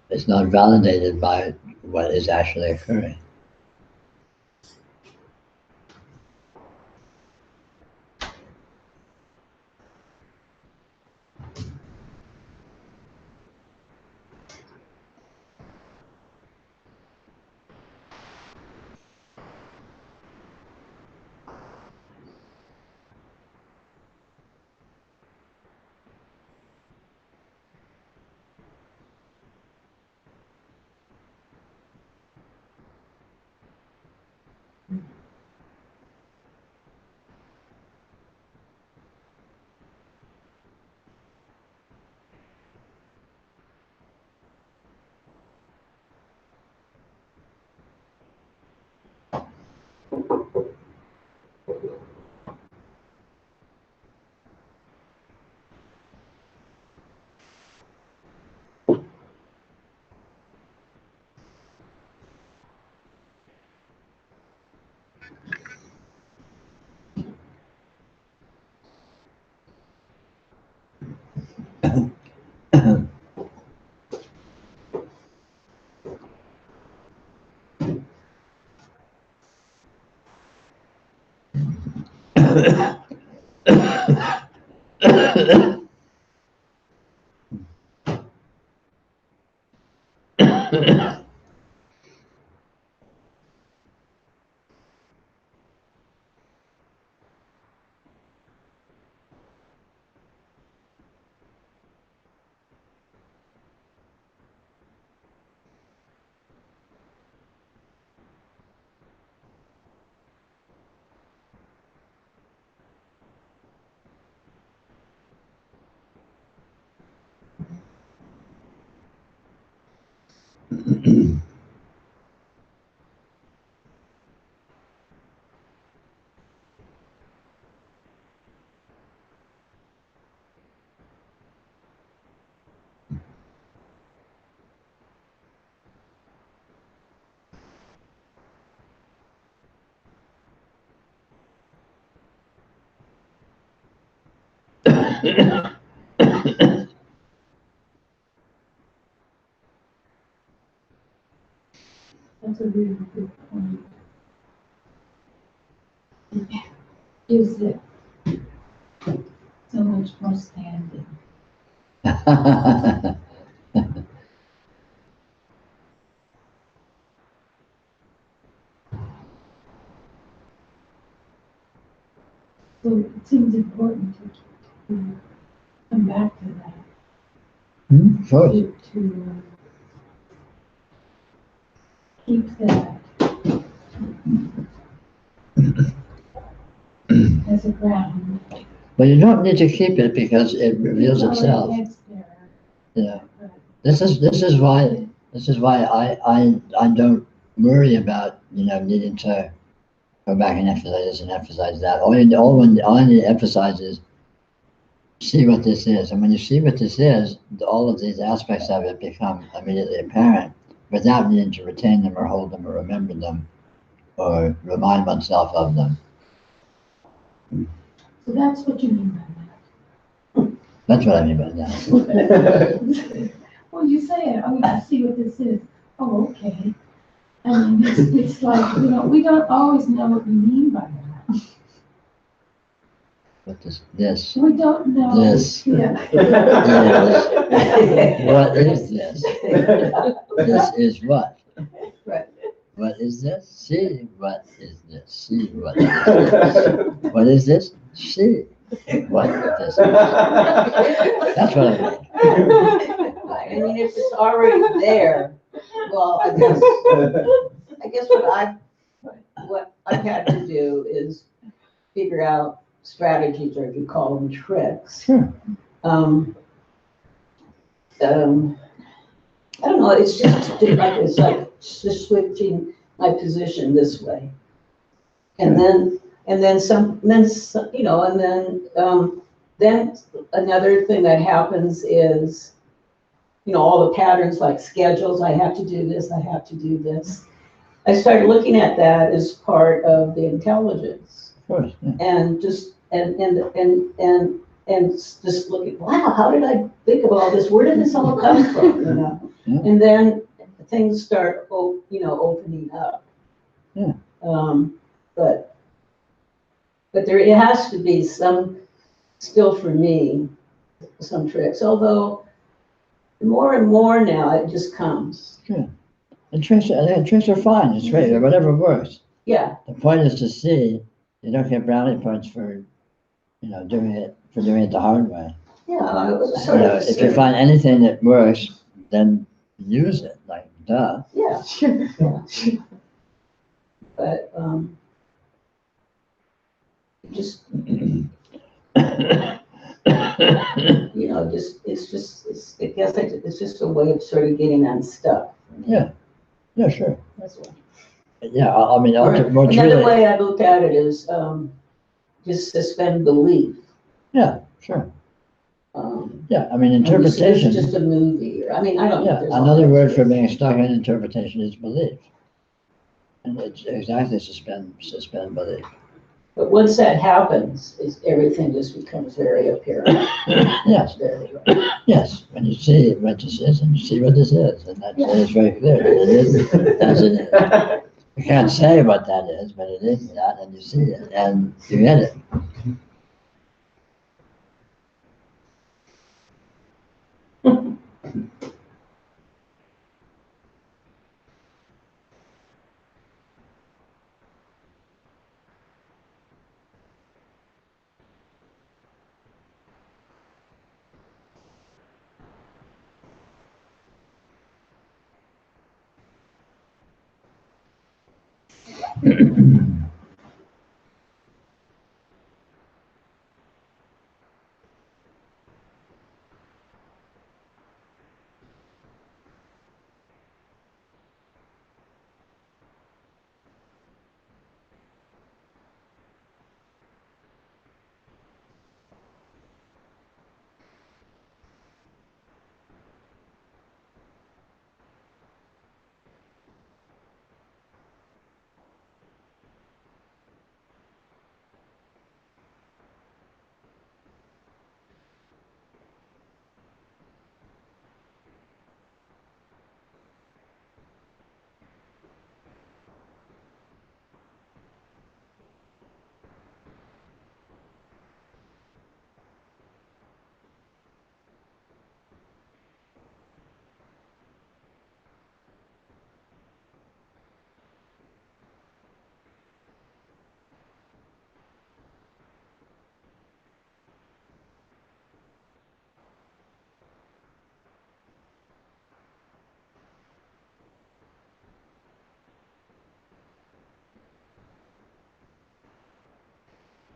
It's not validated by what is actually occurring. That's a really good point. Gives it so much more standing. So it seems important to come back to that. Sure. To keep that as a ground. But you don't need to keep it because it reveals itself. It's there. Yeah. This is why I don't worry about needing to go back and emphasize this and emphasize that. All I need to emphasize is see what this is, and when you see what this is, all of these aspects of it become immediately apparent without needing to retain them or hold them or remember them or remind oneself of them. So that's what you mean by that. That's what I mean by that. Well, you say it, oh, I see what this is. Oh, okay. I mean, it's like, we don't always know what we mean by that. What is this? We don't know. This. Yeah. What is this? This is what? Right. What is this? See, what is this? See, what is this? What is this? See, what this is. That's what I mean. I mean, if it's already there, well, I guess what I've had to do is figure out strategies, or if you call them tricks. Sure. I don't know, it's just switching my position this way. And then And then then another thing that happens is, all the patterns like schedules, I have to do this, I have to do this. I started looking at that as part of the intelligence. Of course, yeah. And just, and just looking, wow, how did I think of all this? Where did this all come from, Yeah. And then things start, opening up. Yeah. But it has to be still for me, some tricks, although more and more now it just comes. Sure. And tricks are fine, it's great, whatever works. Yeah, The point is to see, you don't get brownie points for, doing it the hard way. yeah, it was sort of. If you find anything that works, then use it, like, duh. Yeah. But, just, I guess it's just a way of sort of getting unstuck. Yeah, sure. That's what. Yeah, I mean, more Another truly, way I look at it is, just suspend belief. yeah, sure. Um, Yeah, I mean, and interpretation. It's just a movie, I mean, I don't know. Yeah, There's all another kinds word of for ways. being stuck in interpretation is belief. And it's exactly suspend belief. But once that happens, everything just becomes very apparent. Yes, Very right. yes, when you see what this is and you see what this is, and that is very clear. It is, that's it. You can't say what that is, but it is that, and you see it, and you get it.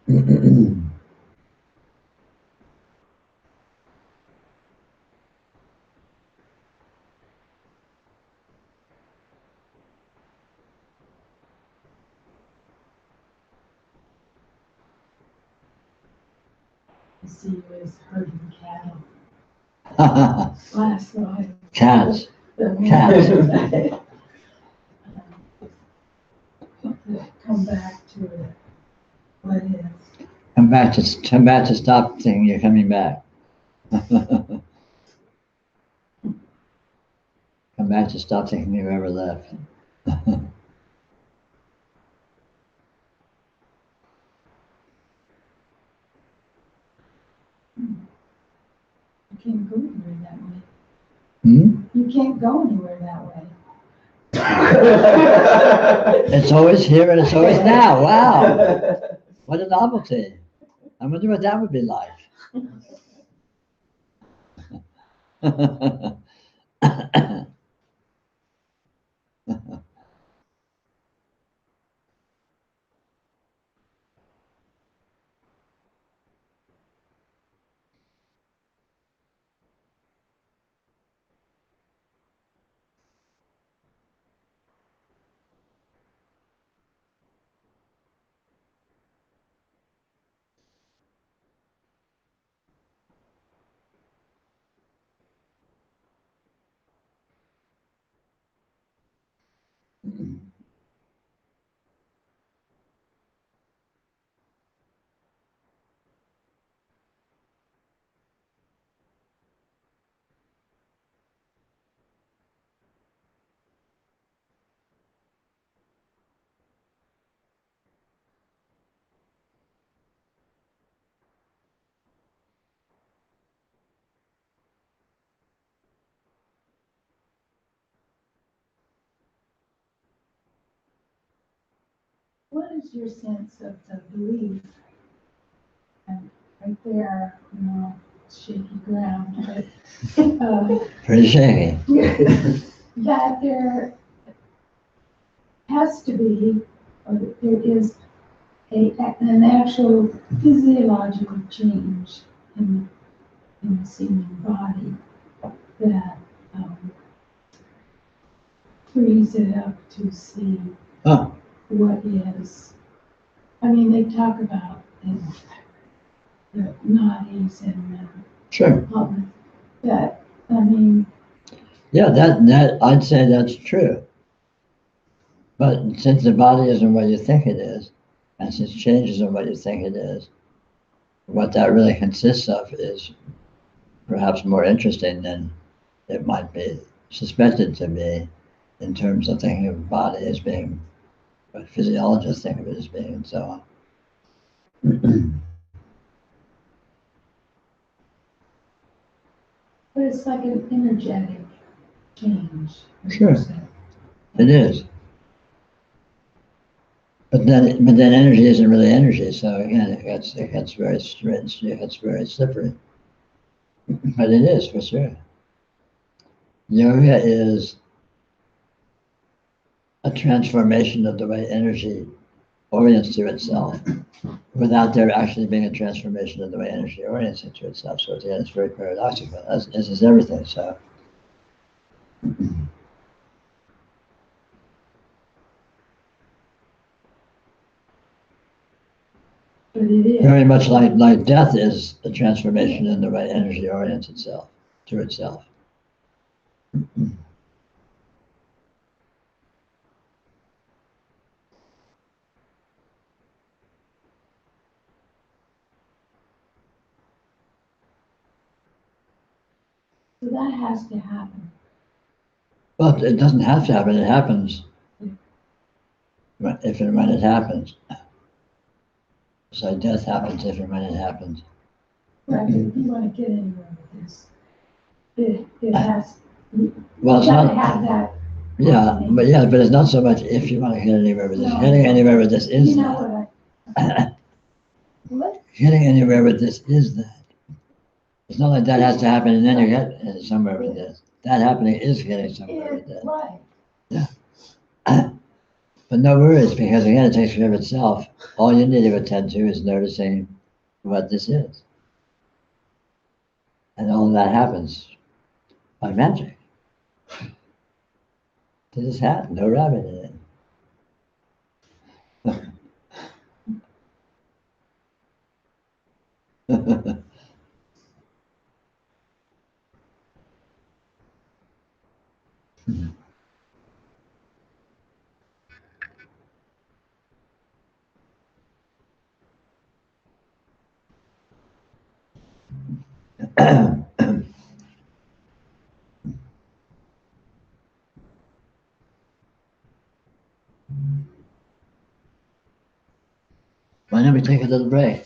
I see you as herding cattle last night. Cats. The Cats. Come back to what is. Come back to stop thinking you're coming back. Come back to stop thinking you ever left. You can't go anywhere that way. Hmm? You can't go anywhere that way. It's always here and it's always now. Wow. What a novelty. I wonder what that would be like. What is your sense of the belief? And right there, shaky ground, but Pretty shaky. that there has to be, or that there is an actual physiological change in the seeming body that frees it up to see Huh. what is. I mean, they talk about the nadis and Sure. that, I mean, Yeah, that I'd say that's true. But since the body isn't what you think it is, and since change isn't what you think it is, what that really consists of is perhaps more interesting than it might be suspected to be in terms of thinking of the body as being what physiologists think of it as being and so on. but it's like an energetic change. Sure. It is. But then energy isn't really energy, so again it gets very strange, it gets very slippery. But it is for sure. Yoga is a transformation of the way energy orients to itself without there actually being a transformation of the way energy orients to itself. So again, it's very paradoxical, as is everything. So But it is. very much like death is a transformation in the way energy orients itself to itself. So that has to happen. But it doesn't have to happen, it happens if and when it happens. So death happens if and when it happens. Right, but if you want to get anywhere with this, it has, Well, it's you gotta not, have that. but it's not so much if you want to get anywhere with this. No. Getting anywhere with this is You know that. what what? Getting anywhere with this is that. It's not like that has to happen and then you get somewhere with this. That happening is getting somewhere with this. Right. But no worries, because again, it takes care of itself. All you need to attend to is noticing what this is. And all of that happens by magic. To this hat, no rabbit in it. Why don't we take a little break?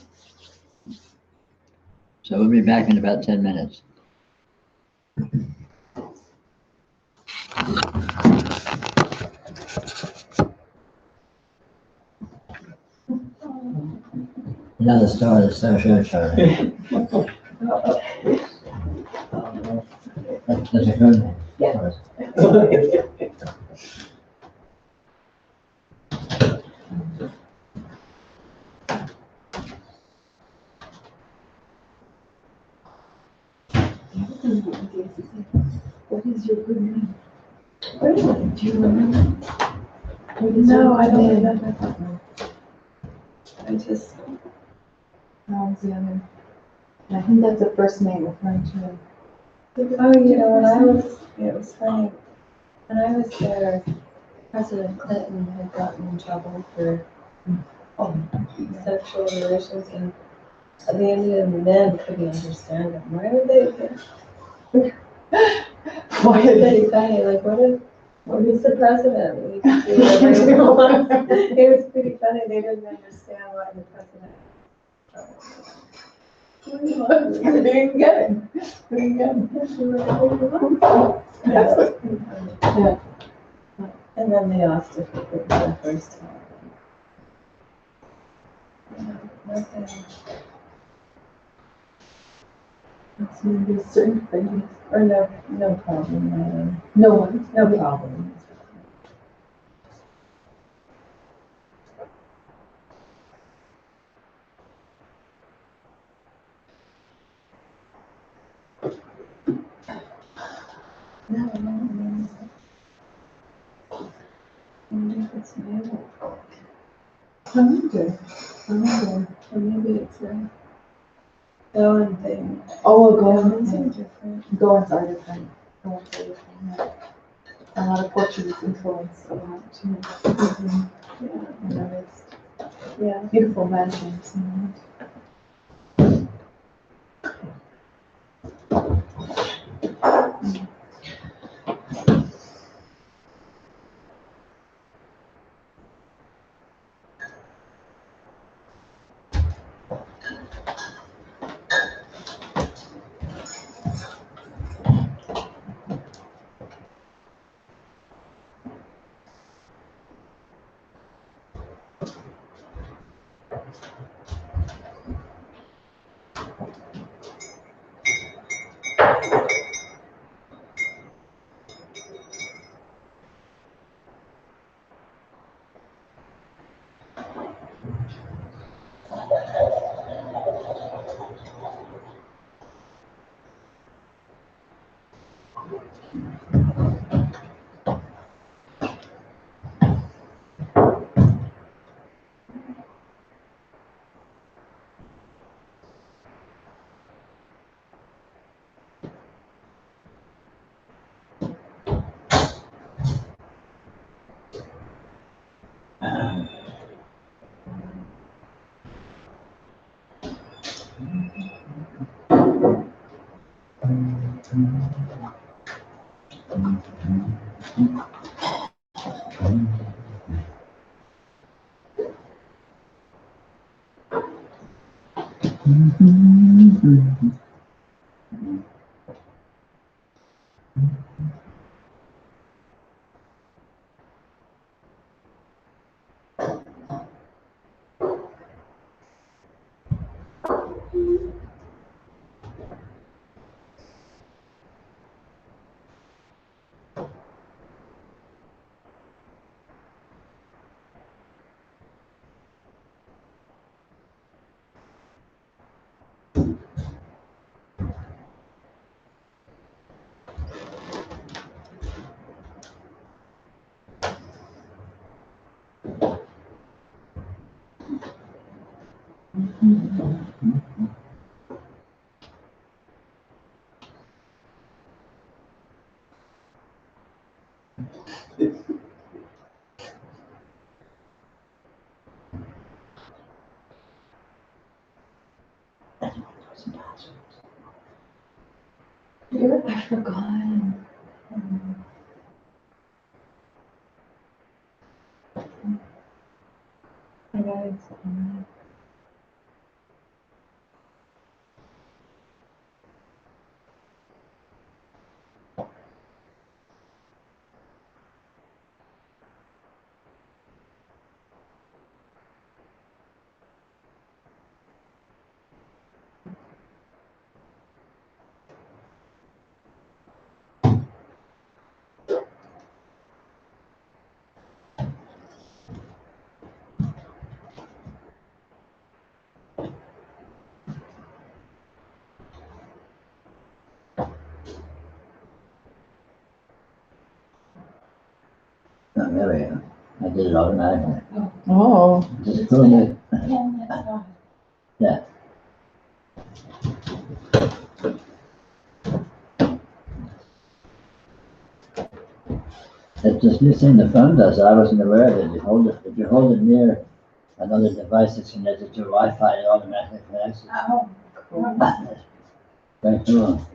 So we'll be back in about 10 minutes. Now the start is so sure, Charlie. That's a good one. Yeah. What is your good name? What is it? Do you remember? No, I don't remember. I just, Alexander. I think that's the first name referring to. oh, when I was, it was funny, when I was there, President Clinton had gotten in trouble for sexual relations, and the Indian men couldn't understand it. Why are they? Why are they funny? Like, what is the president? We can do whatever we want. It was pretty funny. They didn't understand why the president. They didn't get it. They didn't get it. Yeah. And then they asked if it was the first time. Okay. It's maybe certain things. Or no problem. No problem. No. I wonder if it's new. I wonder. Or maybe it's a going thing. Oh, Goings are Goins. different. Goins are different. Goins are different. Yeah. A lot of Portuguese influence around too. Yeah. I noticed. Yeah. Beautiful mansions. I forgot. I got it. Oh, there we go. I did it automatically. Oh. Just doing it. Yeah, that's all. Yeah. It's this new thing the phone does. I wasn't aware of it. If you hold it near another device that's connected to Wi-Fi, it automatically connects it. Oh, Very cool.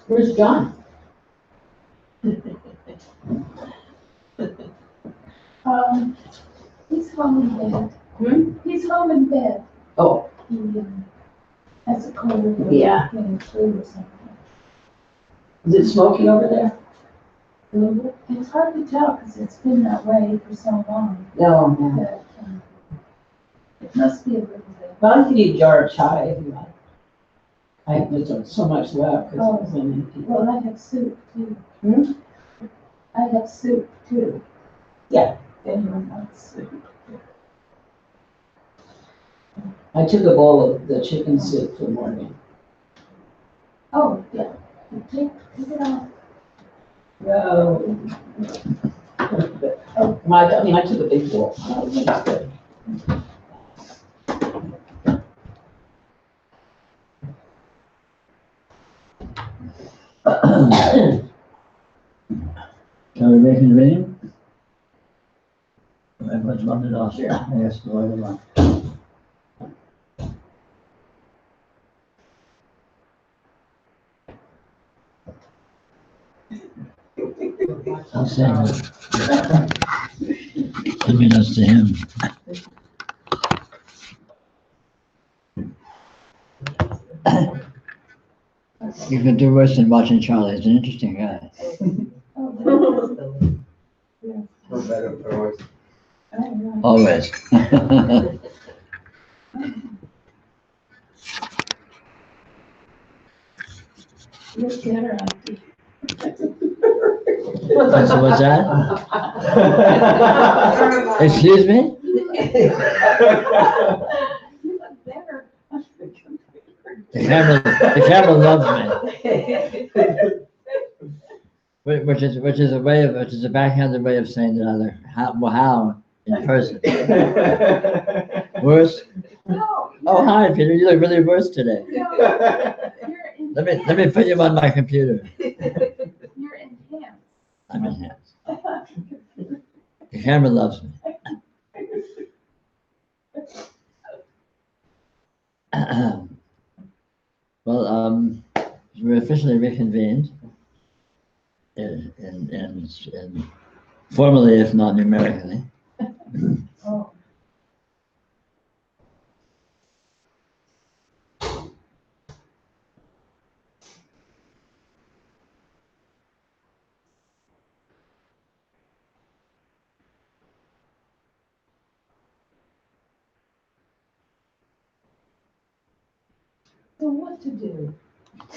Where's John? He's home in bed. Hmm? He's home in bed. Oh, He has a cold. or Yeah. getting flu or something. is it smoky over there? It's hard to tell because it's been that way for so long No, no. that it must be a little bit. Well, I can eat a jar of chai if you like. I have just so much left because it's so many people. Well, I have soup too. Hmm? I have soup too. Yeah. If anyone wants soup. I took a bowl of the chicken soup for the morning. Oh, yeah. Take it off. No. I mean, I took a big bowl. I don't think it's good. Shall we reconvene? Everyone's wandered off. Sure. I guess the way along. I'll say unbeknownst to him. You could do worse than watching Charlie. He's an interesting guy. For better, for worse. Always. You're better on the. So what's that? Excuse me? You look better on the computer. The camera loves me. Which is a backhanded way of saying that other how in person. Worse? No. Oh hi Peter, you look really worse today. No, you're Let me put you on my computer. You're enhanced. I'm enhanced. The camera loves me. Well, we're officially reconvened, and formally, if not numerically. Oh. So what to do?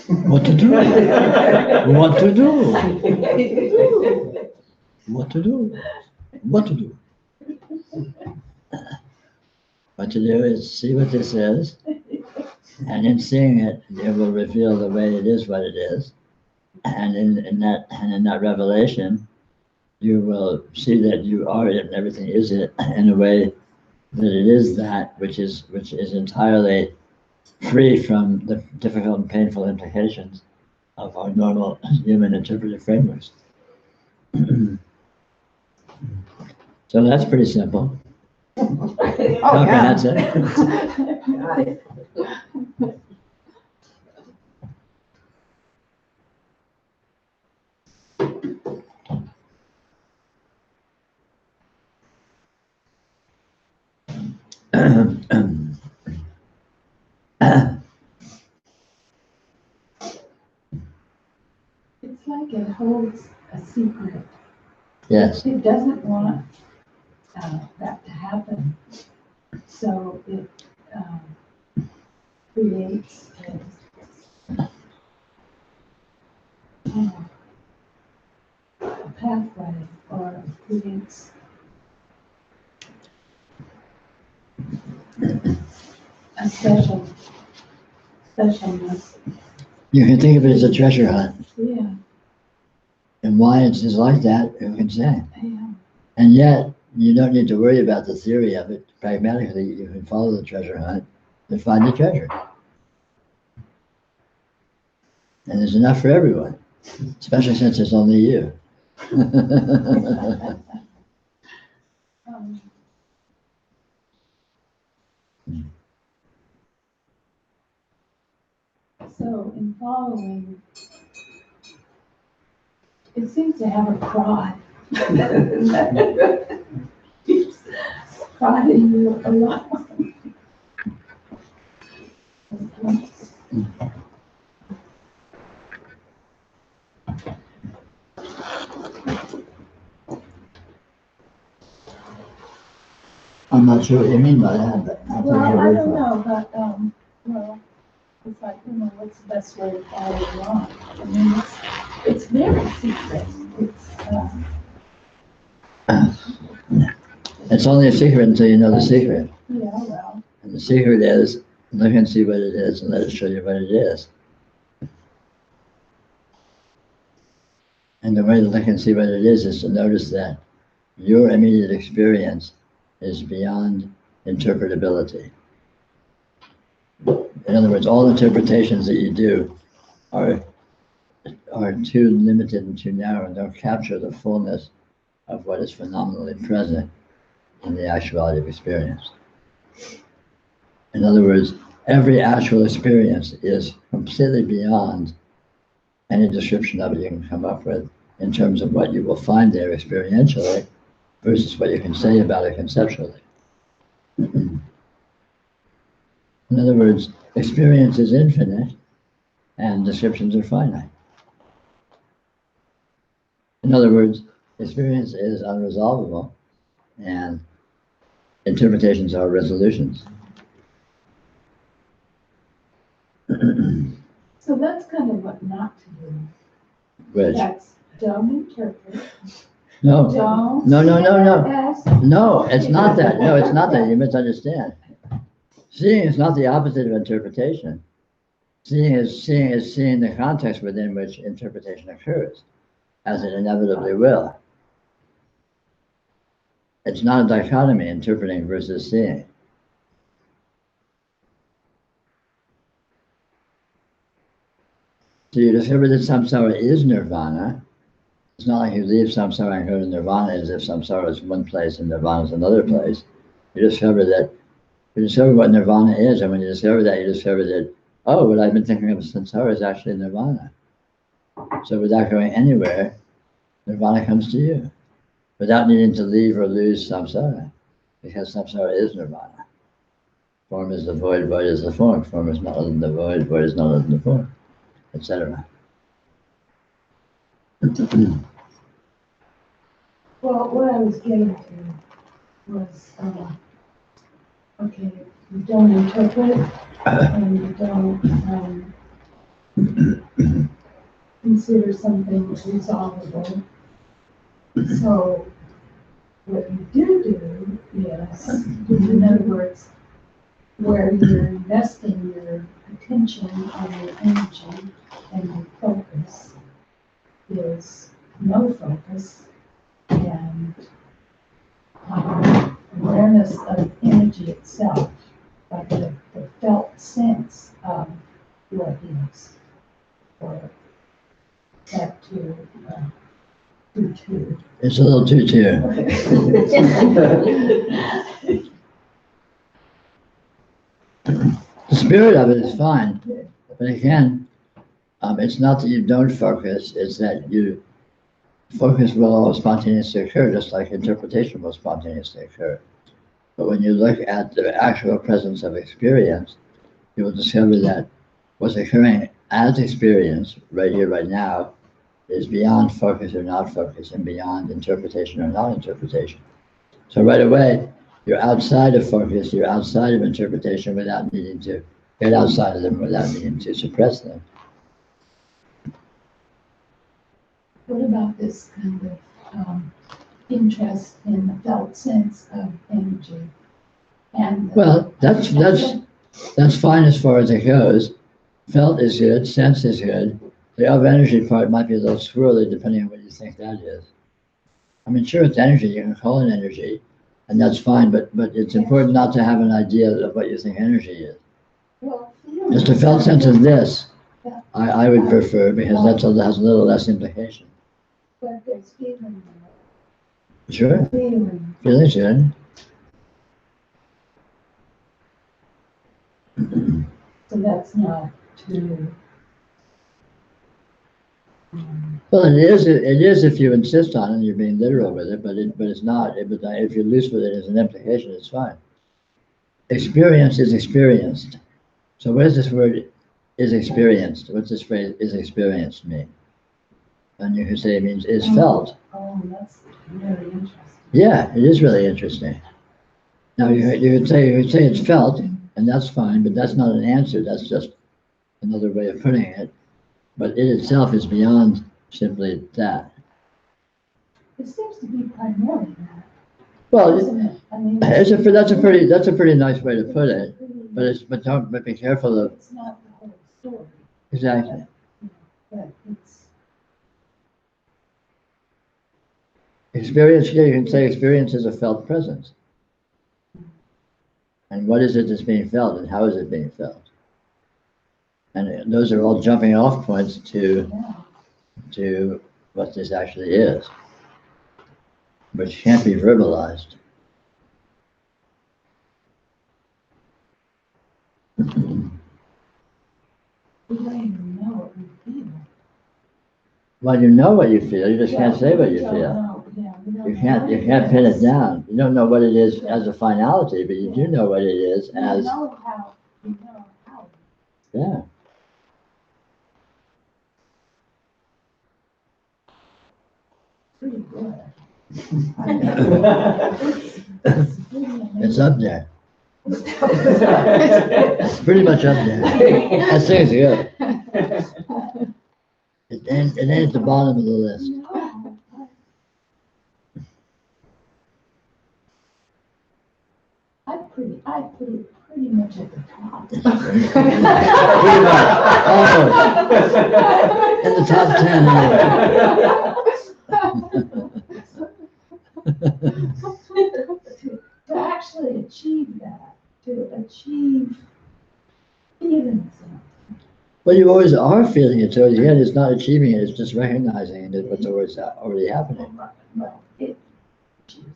What to do? What to do? What to do? What to do? What to do is see what this is, And in seeing it, it will reveal the way it is what it is. And in that revelation, you will see that you are it and everything is it in a way that it is that which is entirely free from the difficult and painful implications of our normal human interpretive frameworks. So that's pretty simple. Oh, Okay, yeah. that's it. Got it. It's like it holds a secret. Yes. It doesn't want that to happen. So it creates a pathway or creates a specialness. You can think of it as a treasure hunt. Yeah, And why it's just like that, who can say? yeah. And yet, you don't need to worry about the theory of it. Pragmatically, you can follow the treasure hunt and find the treasure. And there's enough for everyone, especially since it's only you. Um, so in following, it seems to have a prod. Keeps prodding you along. I'm not sure what you mean by that, but I'll take Well, your I word don't for it. know, but, well, it's like, what's the best way to follow along? I mean, it's very secret. It's only a secret until you know the secret. Yeah, well, And the secret is, look and see what it is and let it show you what it is. And the way to look and see what it is to notice that your immediate experience is beyond interpretability. In other words, all interpretations that you do are too limited and too narrow and don't capture the fullness of what is phenomenally present in the actuality of experience. In other words, every actual experience is completely beyond any description of it you can come up with in terms of what you will find there experientially versus what you can say about it conceptually. In other words, experience is infinite and descriptions are finite. In other words, experience is unresolvable and interpretations are resolutions. so that's kind of what not to do. Which, That's don't interpret, no, don't. no. ask. No, it's not that. No, it's not that. You misunderstand. Seeing is not the opposite of interpretation. Seeing is seeing the context within which interpretation occurs, as it inevitably will. It's not a dichotomy, interpreting versus seeing. So you discover that samsara is nirvana. It's not like you leave samsara and go to nirvana as if samsara is one place and nirvana is another place. You discover what nirvana is, and when you discover that, you discover that, oh, what I've been thinking of as samsara is actually nirvana. So without going anywhere, nirvana comes to you, without needing to leave or lose samsara, because samsara is nirvana. Form is the void, void is the form. Form is not other than the void, void is not other than the form, etc. Well, what I was getting to was, okay, you don't interpret and you don't consider something resolvable. So what you do is, in other words, where you're investing your attention and your energy and your focus is no focus and awareness of energy itself, like the felt sense of what is, or that too. It's a little too. The spirit of it is fine, but again, it's not that you don't focus, it's that you focus will all spontaneously occur, just like interpretation will spontaneously occur. But when you look at the actual presence of experience, you will discover that what's occurring as experience, right here, right now, is beyond focus or not focus, and beyond interpretation or non-interpretation. So right away, you're outside of focus, you're outside of interpretation without needing to get outside of them, without needing to suppress them. What about this kind of interest in the felt sense of energy? And Well, that's fine as far as it goes. Felt is good, sense is good. The of energy part might be a little swirly depending on what you think that is. I mean, sure, it's energy, you can call it energy, and that's fine, but it's important not to have an idea of what you think energy is. well, Just a felt sense of this, I would prefer, because that has a little less implication. but there's feeling. Sure, Feeling. feeling's good. So that's not too. Well, it is if you insist on it and you're being literal with it, but it's not. But if you're loose with it as an implication, it's fine. Experience is experienced. So what does this word is experienced? What's this phrase is experienced mean? And you can say it means is felt. Oh, that's really interesting. Yeah, it is really interesting. Now you could say it's felt, and that's fine, but that's not an answer. That's just another way of putting it. But it itself is beyond simply that. It seems to be primarily that, Well, isn't it? I mean, that's a pretty nice way to put it. But be careful of it's not the whole story, exactly. but it's. Experience here, you can say experience is a felt presence. And what is it that's being felt and how is it being felt? And those are all jumping off points to what this actually is, which can't be verbalized. We don't even know what we feel. Well, you know what you feel, you just can't say what you We don't feel. know. Yeah, we don't You know can't what pin it is. down. You don't know what it is as a finality, but you do know what it is We as, know how, we know how. yeah. Pretty good. It's up there. It's pretty much up there. That thing's good. It ain't at the bottom of the list. No, I put it pretty much at the top. Pretty much, almost. In the top 10 To actually achieve that, to achieve feeling something. Well, you always are feeling it, so again, it's not achieving it, it's just recognizing that what's already happening. Well, it achieves.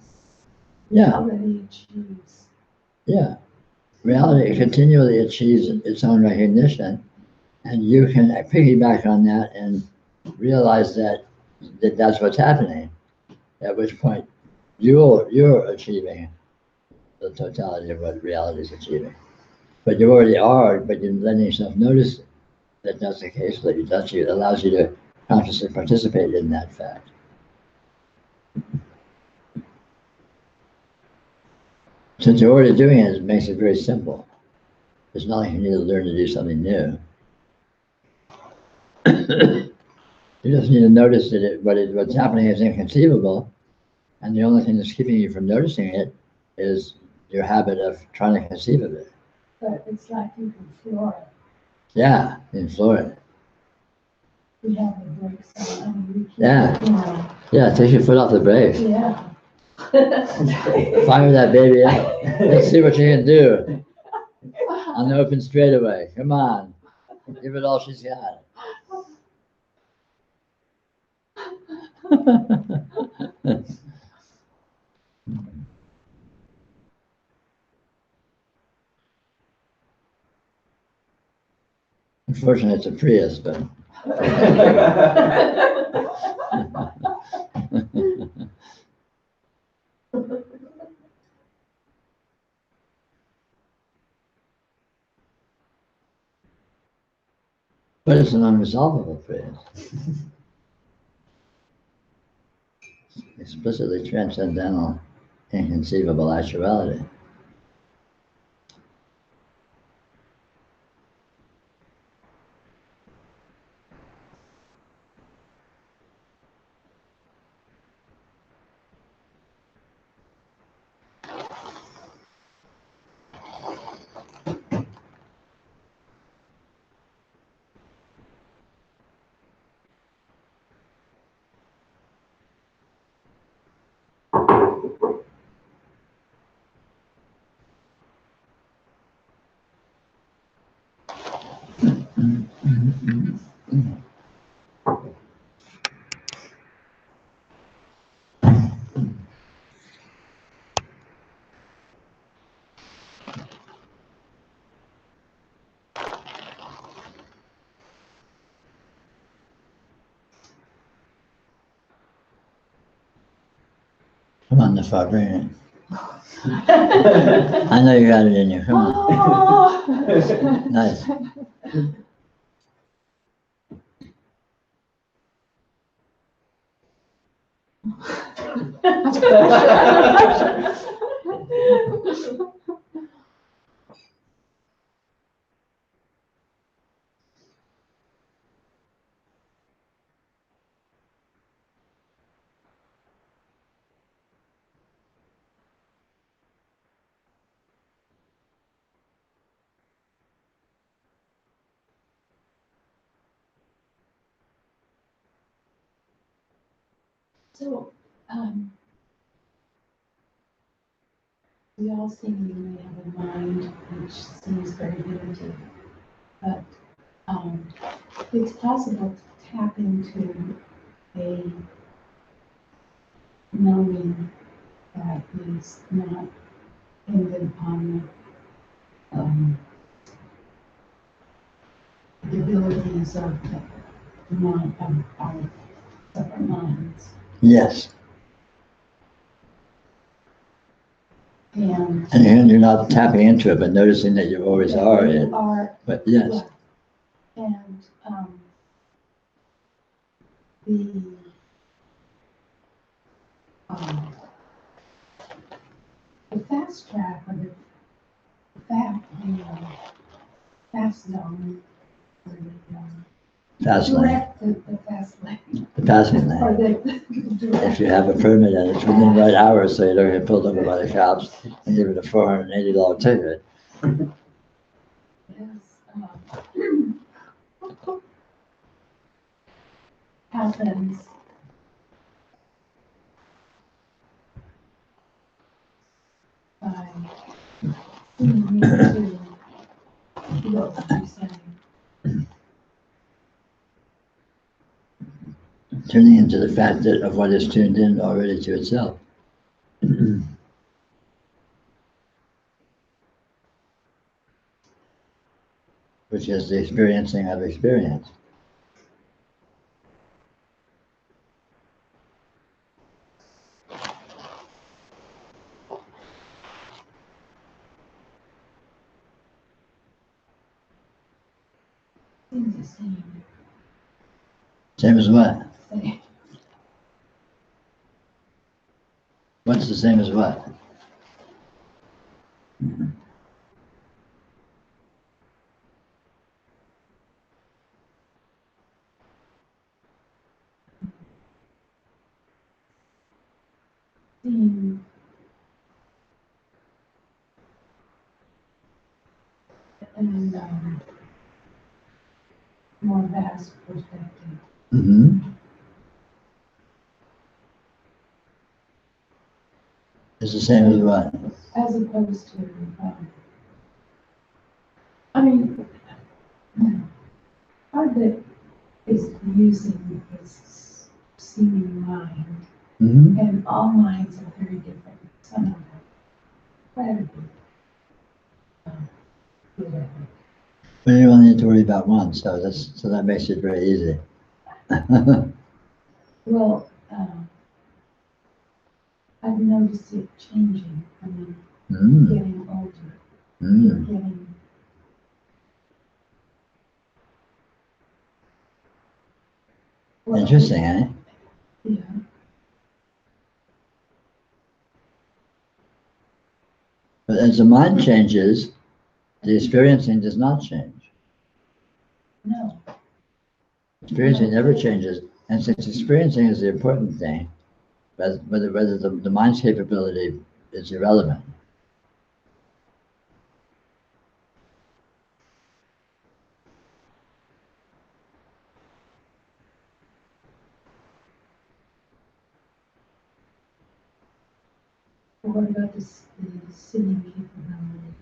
Yeah, Already achieves. yeah. Reality continually achieves its own recognition, and you can piggyback on that and realize that that's what's happening, at which point you're achieving the totality of what reality is achieving. But you already are, but you're letting yourself notice that that's the case, that it allows you to consciously participate in that fact. Since you're already doing it, it makes it very simple. It's not like you need to learn to do something new. You just need to notice that what's happening is inconceivable, and the only thing that's keeping you from noticing it is your habit of trying to conceive of it. but it's like you can floor it. Yeah, in Florida. We have the brakes on, I mean, we keep, Yeah. you know, Yeah, take your foot off the brake. yeah. Fire that baby up. Let's see what you can do on the open straightaway. Come on. Give it all she's got. Unfortunately, it's a Prius, but. But it's an unresolvable Prius. Explicitly transcendental, inconceivable actuality. Come on, Nafar, bring it. I know you got it in you. Come on. Oh. Nice. So, we all seemingly have a mind which seems very limited, but it's possible to tap into a knowing that is not dependent on the abilities of the mind, of our separate minds. Yes. And you're not tapping into it, but noticing that you always are we it. are, But yes. yeah. And the um, the fast track or the fast zone or the Fast lane. direct the fast lane The passing or lane. the If direct. you have a permit and it's within the right hours, so you don't get pulled over by the cops and give it a $480 ticket. Yes, happens by seeing into what you're saying. Turning into the fact that of what is tuned in already to itself. Which is the experiencing of experience. Seems the same. Same as what? Same. What's the same as what? Seeing and more vast perspective. Mm-hmm. It's the same as what? As opposed to, I mean, part of it is using this seeming mind, Mm-hmm. and all minds are very different. Some of them incredibly good at it. But you only need to worry about one, so that makes it very easy. Well, I've noticed it changing. I mean, getting older, getting. Well, Interesting, eh? Yeah. But as the mind changes, the experiencing does not change. No. Experiencing never changes, and since experiencing is the important thing, whether the mind's capability is irrelevant. What about the seeing capability?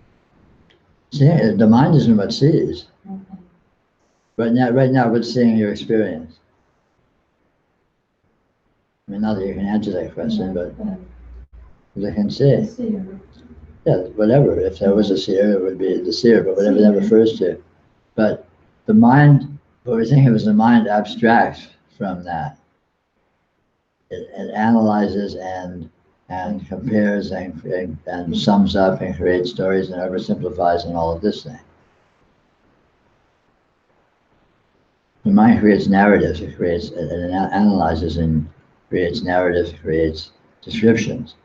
See, the mind isn't what sees. Okay. Right now, what's seeing your experience? I mean, not that you can answer that question, but they can see. The seer. Yeah, whatever. If there was a seer, it would be the seer, but whatever that refers to. But the mind, what we think of as the mind abstracts from that. It analyzes and compares and sums up and creates stories and oversimplifies and all of this thing. The mind creates narratives, it analyzes and creates narratives, creates descriptions.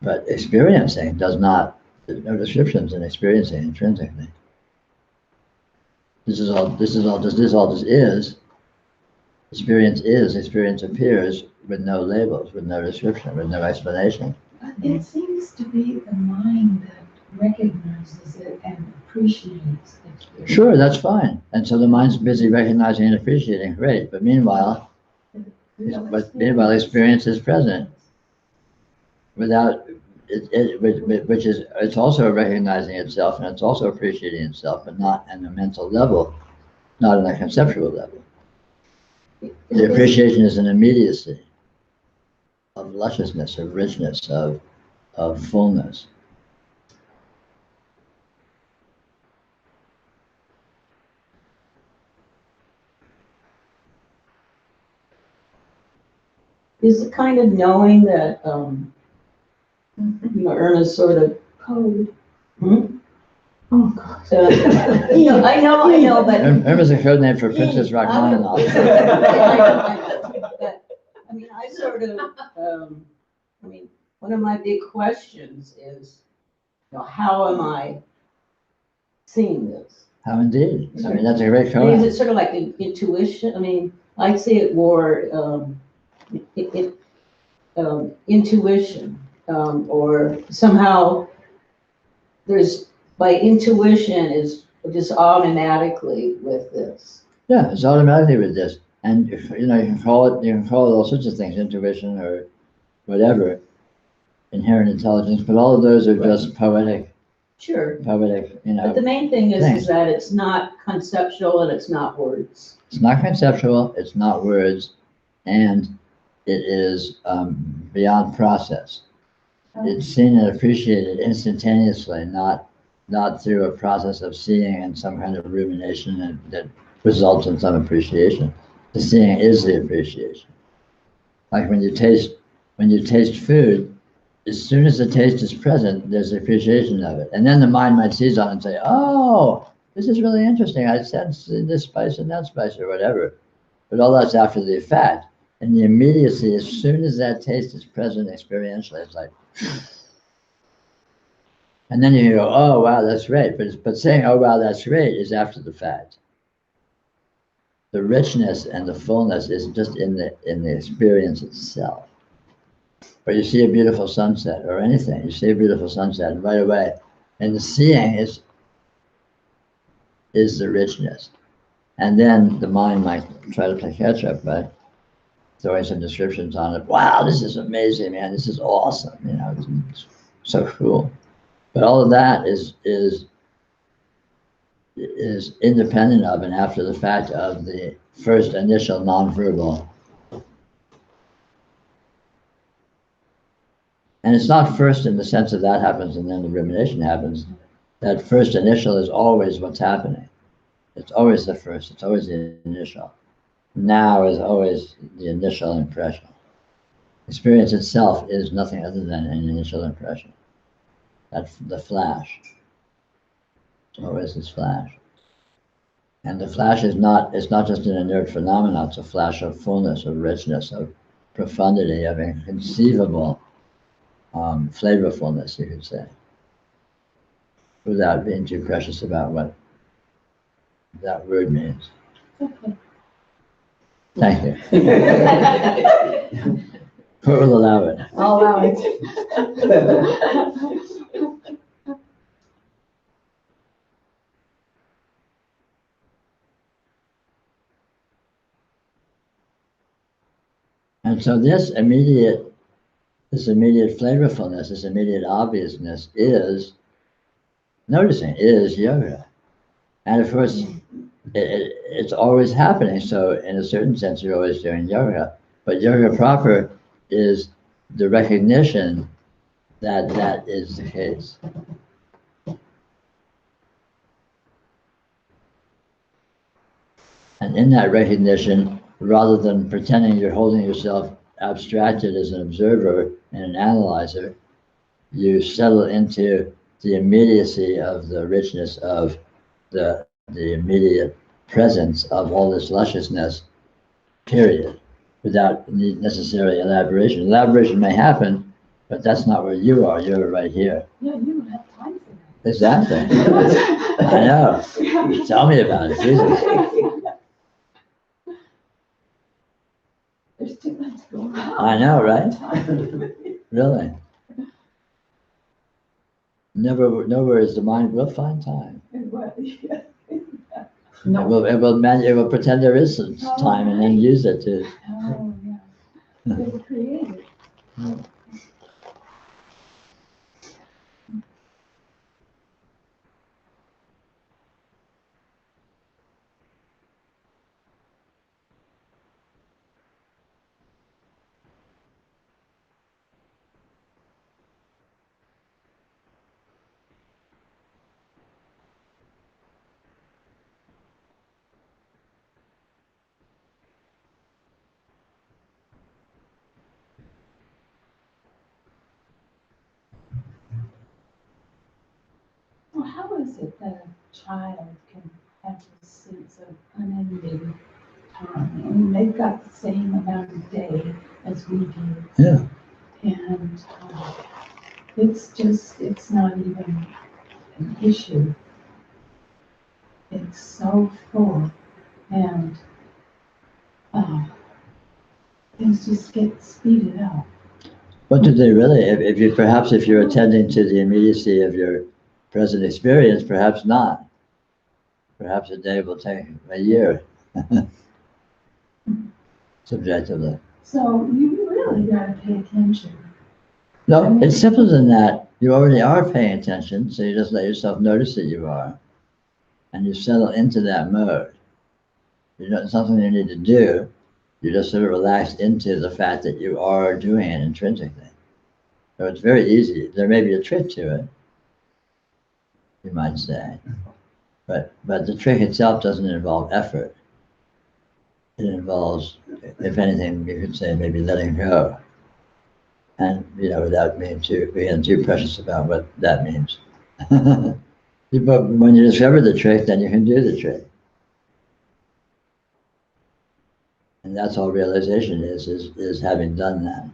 But experiencing does not, there's no descriptions in experiencing intrinsically. This all this is. Experience appears with no labels, with no description, with no explanation. It seems to be the mind that recognizes it and appreciates it. Sure, that's fine. And so the mind's busy recognizing and appreciating, great. But meanwhile, experience is present without which is, it's also recognizing itself and it's also appreciating itself, but not on a mental level, not on a conceptual level. The appreciation is an immediacy of lusciousness, of richness, of fullness. Is the kind of knowing that, Irma's sort of Code. Oh, God. I know, but. Irma's a code name for Princess Rachmaninoff. But, I sort of, one of my big questions is, how am I seeing this? How indeed? That's a great Is code. it sort of like an intuition? I see it more, intuition, or somehow by intuition is just automatically with this. Yeah, it's automatically with this. And you can call it all sorts of things, intuition or whatever, inherent intelligence, but all of those are just poetic. Sure. Poetic, But the main thing is that it's not conceptual and it's not words. It's not conceptual, it's not words, and it is beyond process. It's seen and appreciated instantaneously, not through a process of seeing and some kind of rumination that results in some appreciation. The seeing is the appreciation. Like when you taste food, as soon as the taste is present, there's appreciation of it. And then the mind might seize on it and say, oh, this is really interesting. I sense this spice and that spice or whatever. But all that's after the fact. And the immediacy, as soon as that taste is present experientially, it's like, and then you go, oh, wow, that's great. But saying, oh, wow, that's great is after the fact. The richness and the fullness is just in the experience itself. Or you see a beautiful sunset or anything, you see a beautiful sunset and right away. And the seeing is is the richness. And then the mind might try to play catch up by throwing some descriptions on it. Wow, this is amazing, man. This is awesome. It's so cool. But all of that is independent of and after the fact of the first initial nonverbal. And it's not first in the sense that that happens and then the rumination happens. That first initial is always what's happening. It's always the first. It's always the initial. Now is always the initial impression. Experience itself is nothing other than an initial impression. That's the flash. It's always this flash. And the flash is not, it's not just an inert phenomenon, it's a flash of fullness, of richness, of profundity, of inconceivable flavorfulness, you could say, without being too precious about what that word means. Okay. Thank you. Court will allow it. I'll allow it. And so this immediate flavorfulness, this immediate obviousness is noticing, is yoga. And of course, it's always happening. So in a certain sense, you're always doing yoga. But yoga proper is the recognition that that is the case. And in that recognition, rather than pretending you're holding yourself abstracted as an observer and an analyzer, you settle into the immediacy of the richness of the immediate presence of all this lusciousness, period, without necessary elaboration. Elaboration may happen, but that's not where you are. You're right here. Yeah, you don't have time for that. Exactly. I know. Tell me about it, Jesus. There's too much going on. I know, right? Really. Nowhere is the mind will find time. No. It will pretend there is some time and then use it to. Oh, yeah. They were created. Well, how is it that a child can have this sense of unending time? I mean, they've got the same amount of day as we do. Yeah. And it's not even an issue. It's so full, and things just get speeded up. What do they really? If you're attending to the immediacy of your present experience, perhaps not. Perhaps a day will take a year, subjectively. So you really got to pay attention. No, it's simpler than that. You already are paying attention, so you just let yourself notice that you are, and you settle into that mode. It's something you need to do. You just sort of relax into the fact that you are doing it intrinsically. So it's very easy. There may be a trick to it, you might say, but the trick itself doesn't involve effort. It involves, if anything, you could say maybe letting go, and without being too precious about what that means. But when you discover the trick, then you can do the trick. And that's all realization is having done that.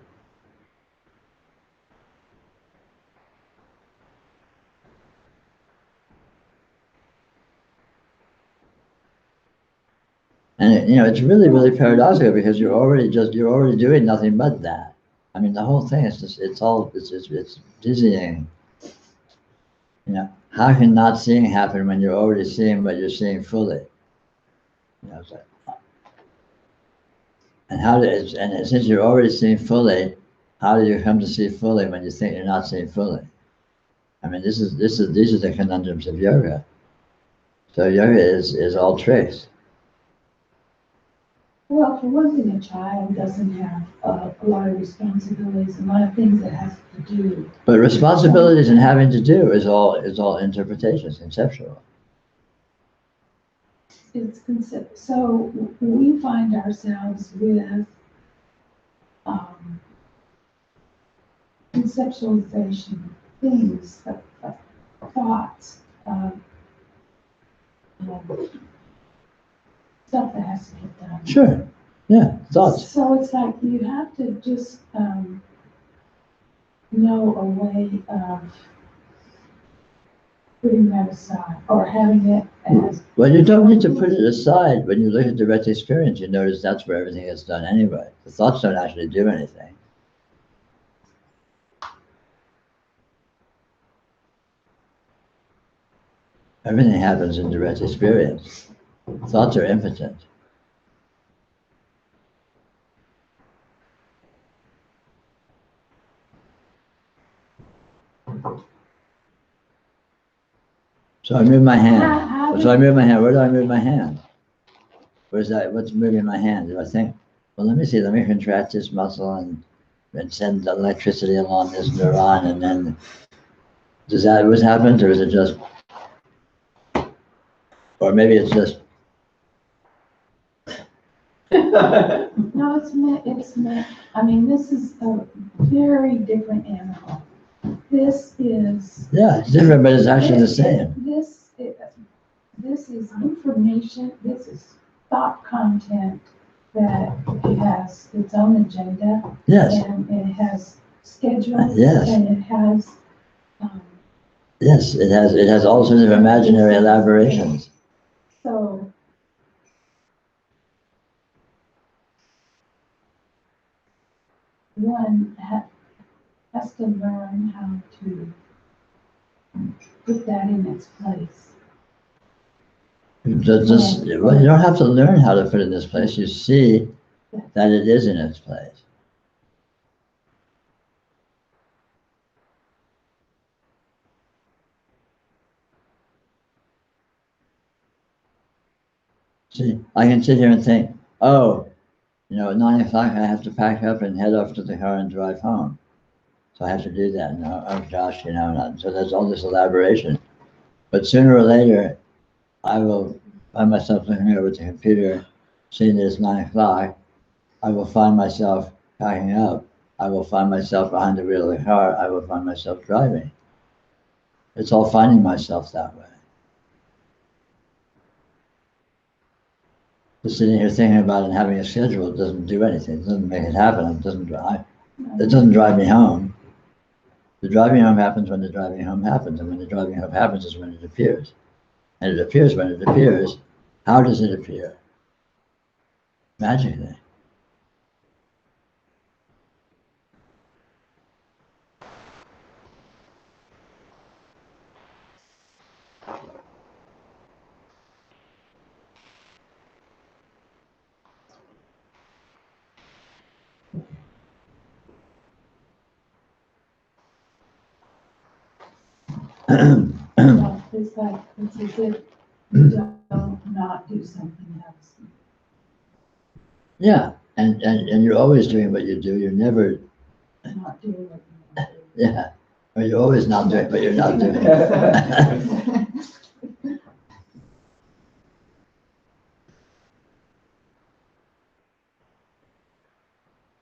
And it's really, really paradoxical because you're already doing nothing but that. I mean, the whole thing is just, it's dizzying. how can not seeing happen when you're already seeing what you're seeing fully? You know, it's like, and since you're already seeing fully, how do you come to see fully when you think you're not seeing fully? I mean, these are the conundrums of yoga. So yoga is all tricks. Well, for one thing, a child doesn't have a lot of responsibilities, a lot of things that has to do. But responsibilities and having to do is all interpretation, it's conceptual. So we find ourselves with conceptualization, things, thoughts, stuff that has to get done. Sure. Yeah, thoughts. So it's like you have to just know a way of putting that aside or having it as. Well, you don't need to put it aside. When you look at direct experience, you notice that's where everything is done anyway. The thoughts don't actually do anything. Everything happens in direct experience. Thoughts are impotent. So I move my hand. So I move my hand. Where do I move my hand? Where's that? What's moving my hand? Do I think, well, let me see, let me contract this muscle and send the electricity along this neuron, and then does that what happens, or is it just, or maybe it's just. No, it's meant, I mean, this is a very different animal. This is. Yeah, it's different, but it's actually the same. This is information, this is thought content that has its own agenda. Yes. And it has schedules. Yes. And it has. Yes, it has all sorts of imaginary elaborations. So. One has to learn how to put that in its place. Well, you don't have to learn how to put it in this place. You see that it is in its place. See, I can sit here and think, oh, you know, at 9 o'clock I have to pack up and head off to the car and drive home. So I have to do that. And oh gosh, you know, so there's all this elaboration. But sooner or later, I will find myself looking over at the computer, seeing that it's 9 o'clock. I will find myself packing up. I will find myself behind the wheel of the car. I will find myself driving. It's all finding myself that way. Just sitting here thinking about it and having a schedule doesn't do anything. It doesn't make it happen. It doesn't drive me home. The driving home happens when the driving home happens, and when the driving home happens is when it appears. And it appears when it appears. How does it appear? Magically. It's like, it's as if you don't not do something else. Yeah, and you're always doing what you do. You're never. Not doing what you want to do. Yeah, or you're always not doing what you're not doing.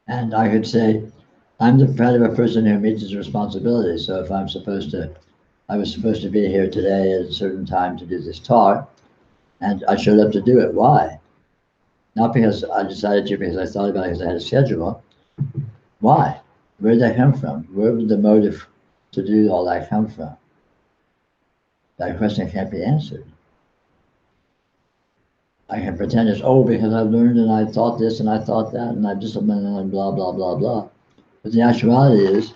And I could say, I'm the kind of a person who meets his responsibilities. So if I was supposed to be here today at a certain time to do this talk, and I showed up to do it. Why? Not because I decided to, because I thought about it, because I had a schedule. Why? Where did that come from? Where would the motive to do all that come from? That question can't be answered. I can pretend it's, oh, because I've learned and I thought this and I thought that and I've disciplined and blah, blah, blah, blah. But the actuality is,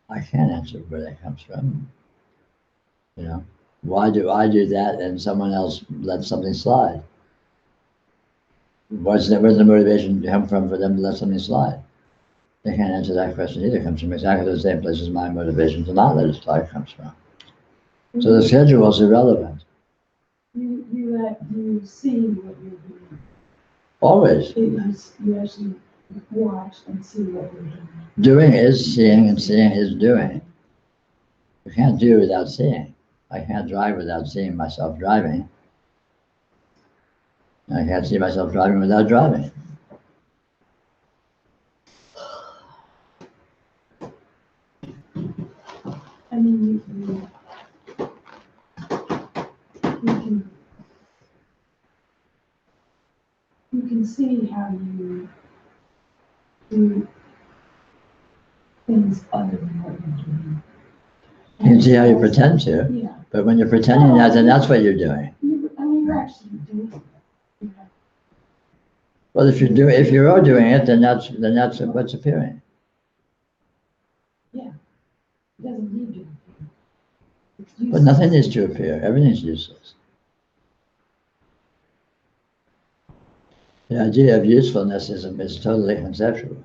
I can't answer where that comes from. You know, why do I do that and someone else lets something slide? Where's the motivation come from for them to let something slide? They can't answer that question either. It comes from exactly the same place as my motivation to not let it slide comes from. So the schedule is irrelevant. You see what you're doing. Always. You actually watch and see what you're doing. Doing is seeing and seeing is doing. You can't do without seeing. I can't drive without seeing myself driving. I can't see myself driving without driving. I mean, you can see how you do things other than what you're doing. You can see how you pretend to, Yeah. but when you're pretending that, then that's what you're doing. I mean, you're actually doing it. Well, if you are doing it, then that's what's appearing. Yeah. It doesn't need to. But nothing needs to appear. Everything's useless. The idea of usefulness is totally conceptual.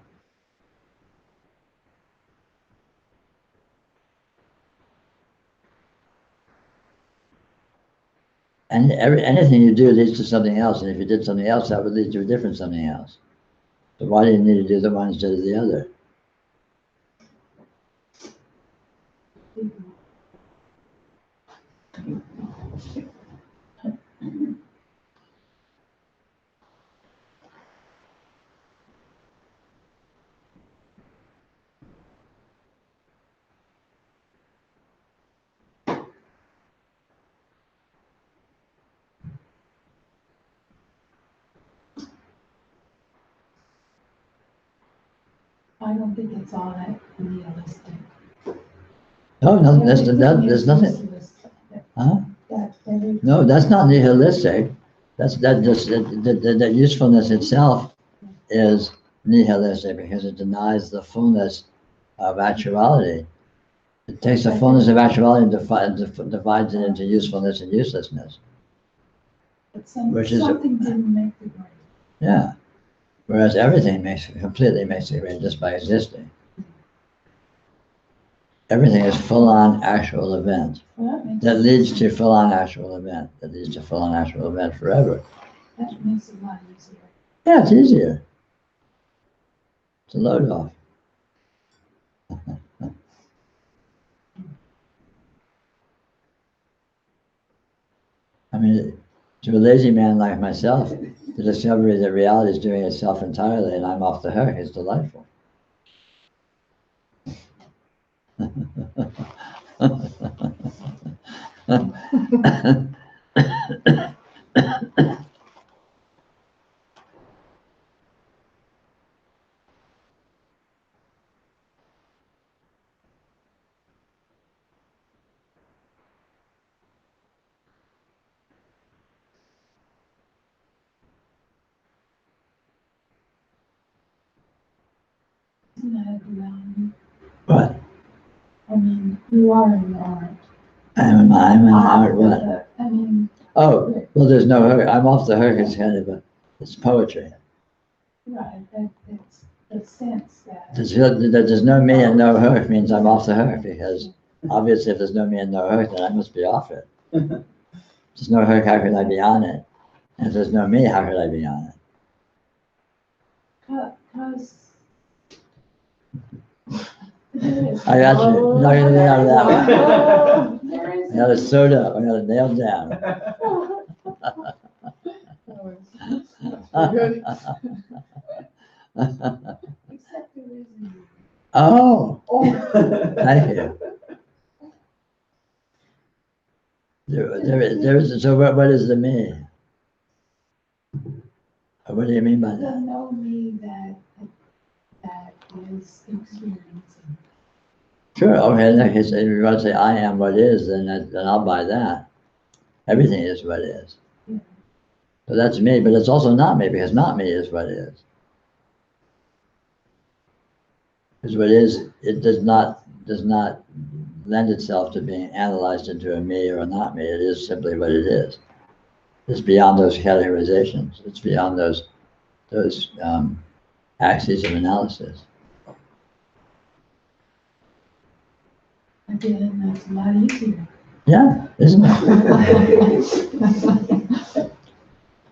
And anything you do leads to something else, and if you did something else, that would lead to a different something else. So why do you need to do the one instead of the other? I don't think it's all that realistic. No, there's nothing. Huh? No, that's not nihilistic. That usefulness itself is nihilistic because it denies the fullness of actuality. It takes the fullness of actuality and divides it into usefulness and uselessness. Which is something didn't make the grade. Yeah. Whereas everything completely makes the grade just by existing. Everything is full-on actual event. That leads to full-on actual event. That leads to full-on actual event forever. That makes it a lot easier. Yeah, it's easier. It's a load off. I mean, to a lazy man like myself, the discovery that reality is doing itself entirely and I'm off the hook is delightful. Isn't that reality? What? I mean, you are in the art. I'm an art what? I mean. Oh, well, there's no hook. I'm off the hook. It's kind of it's poetry. Right, it's the sense that. There's no me and no hook means I'm off the hook because obviously if there's no me and no hook, then I must be off it. If there's no hook, how could I be on it? And if there's no me, how could I be on it? Because. I got you. You're not gonna get out of that one. There is. I got it sewed up. I got it nailed down. Except there isn't. Oh, thank you. There is. So what is the me? What do you mean by The that? know me that is experiencing. Sure. Okay. In that case, if you want to say I am what is, then I'll buy that. Everything is what is. Yeah. So that's me, but it's also not me because not me is what is. Because what is, it does not lend itself to being analyzed into a me or a not me. It is simply what it is. It's beyond those categorizations. It's beyond those axes of analysis. Again, that's a lot easier. Yeah, isn't it?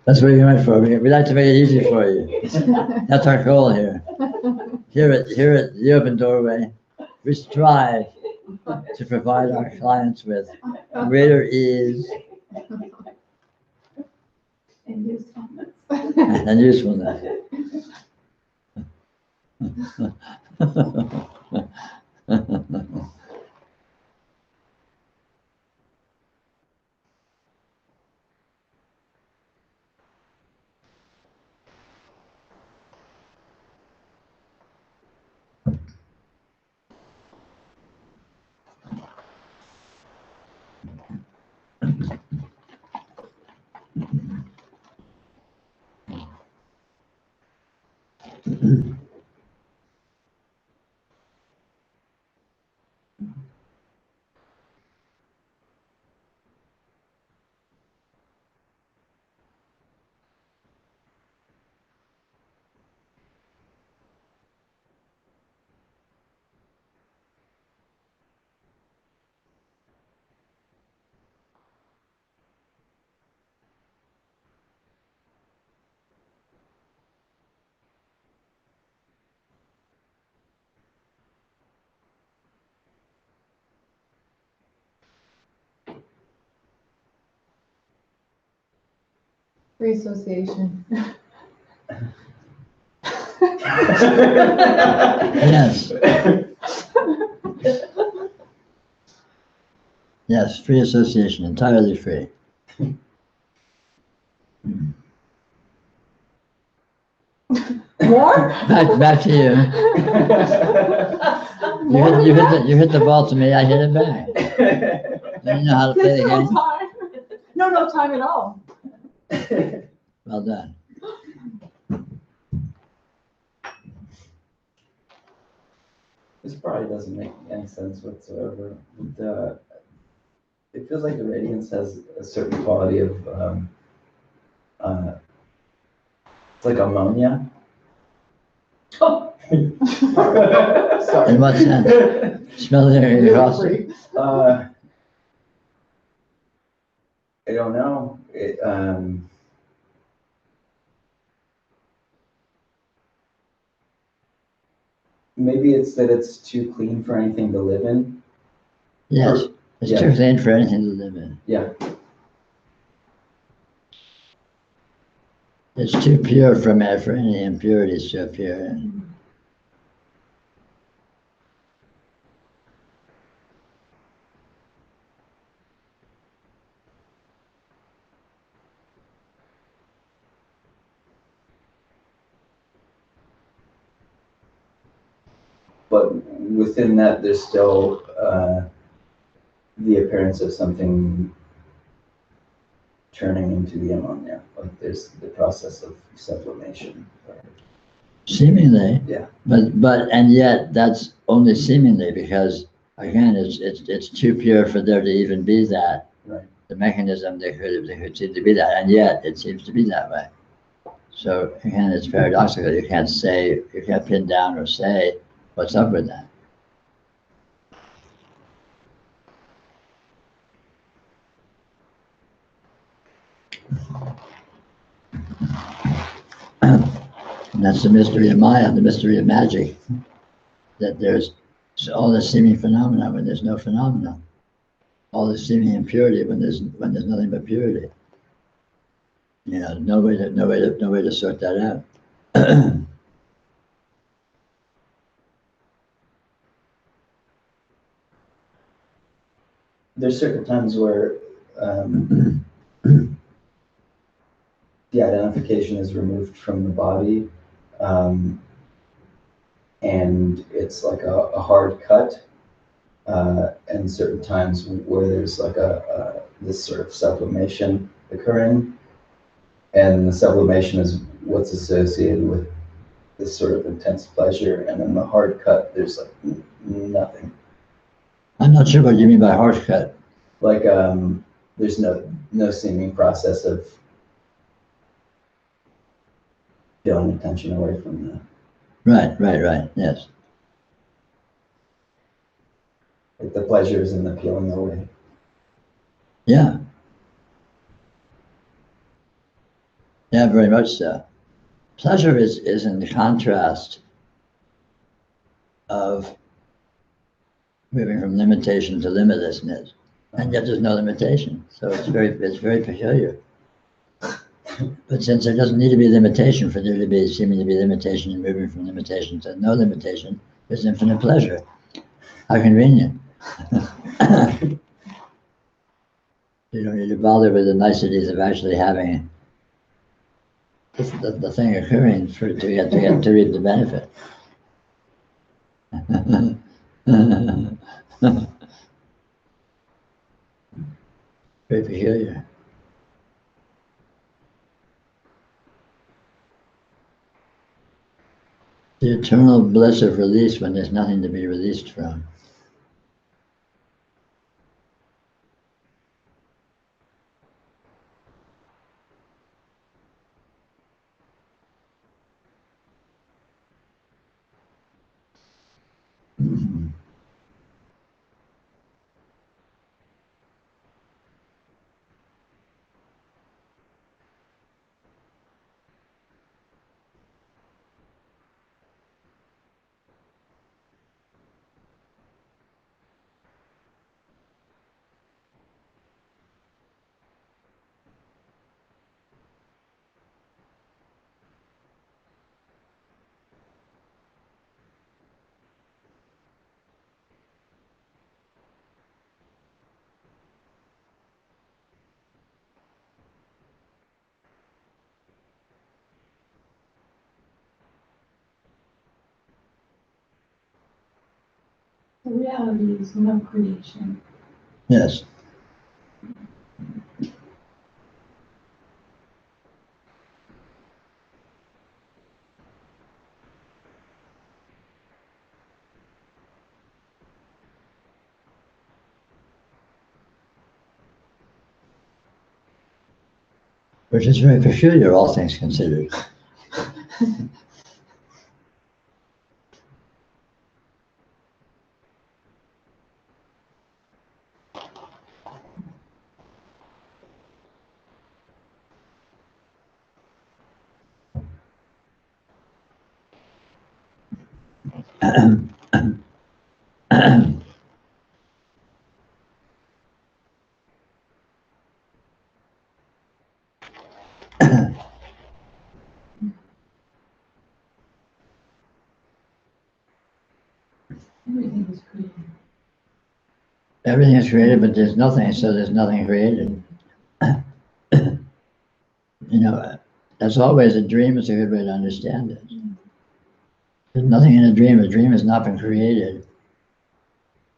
That's what you went for. We like to make it easy for you. That's our goal here. Here at The Open Doorway, we strive to provide our clients with greater ease And usefulness. and usefulness. Free association. Yes. Yes, free association, entirely free. More? Back to you. You hit the ball to me, I hit it back. Don't you know how to play the There's no game? time. No time at all. Well done. This probably doesn't make any sense whatsoever. It feels like the radiance has a certain quality of, it's like ammonia. Oh. Sorry. In what sense? Smell it in your house. I don't know. Maybe it's that it's too clean for anything to live in. Yes, it's Yeah. too thin for anything to live in. Yeah. It's too pure for any impurities to appear in. But within that, there's still the appearance of something turning into the ammonia. Like there's the process of sublimation. Seemingly. Yeah. But and yet that's only seemingly, because again it's too pure for there to even be that. Right. The mechanism they could seem to be that, and yet it seems to be that way. So again, it's paradoxical. You can't pin down or say what's up with that. And that's the mystery of Maya, the mystery of magic, that there's all this seeming phenomena when there's no phenomena, all this seeming impurity when there's nothing but purity. You know, no way to sort that out. There's certain times where the identification is removed from the body, and it's like a hard cut, and certain times where there's like this sort of sublimation occurring, and the sublimation is what's associated with this sort of intense pleasure, and then the hard cut, there's like nothing. I'm not sure what you mean by harsh cut. Like, there's no seeming process of peeling attention away from the, Right, yes. like the pleasure is in the peeling away. Yeah. Yeah, very much so. Pleasure is in the contrast of moving from limitation to limitlessness. And yet there's no limitation. So it's very peculiar. But since there doesn't need to be limitation for there to be seeming to be limitation and moving from limitation to no limitation, there's infinite pleasure. How convenient. You don't need to bother with the niceties of actually having the thing occurring to reap the benefit. Very peculiar. The eternal bliss of release when there's nothing to be released from. The reality is no creation. Yes. Which is very peculiar, all things considered. Everything is created. Everything is created, but there's nothing, so there's nothing created. You know, that's always a dream is a good way to understand it. There's nothing in a dream. A dream has not been created.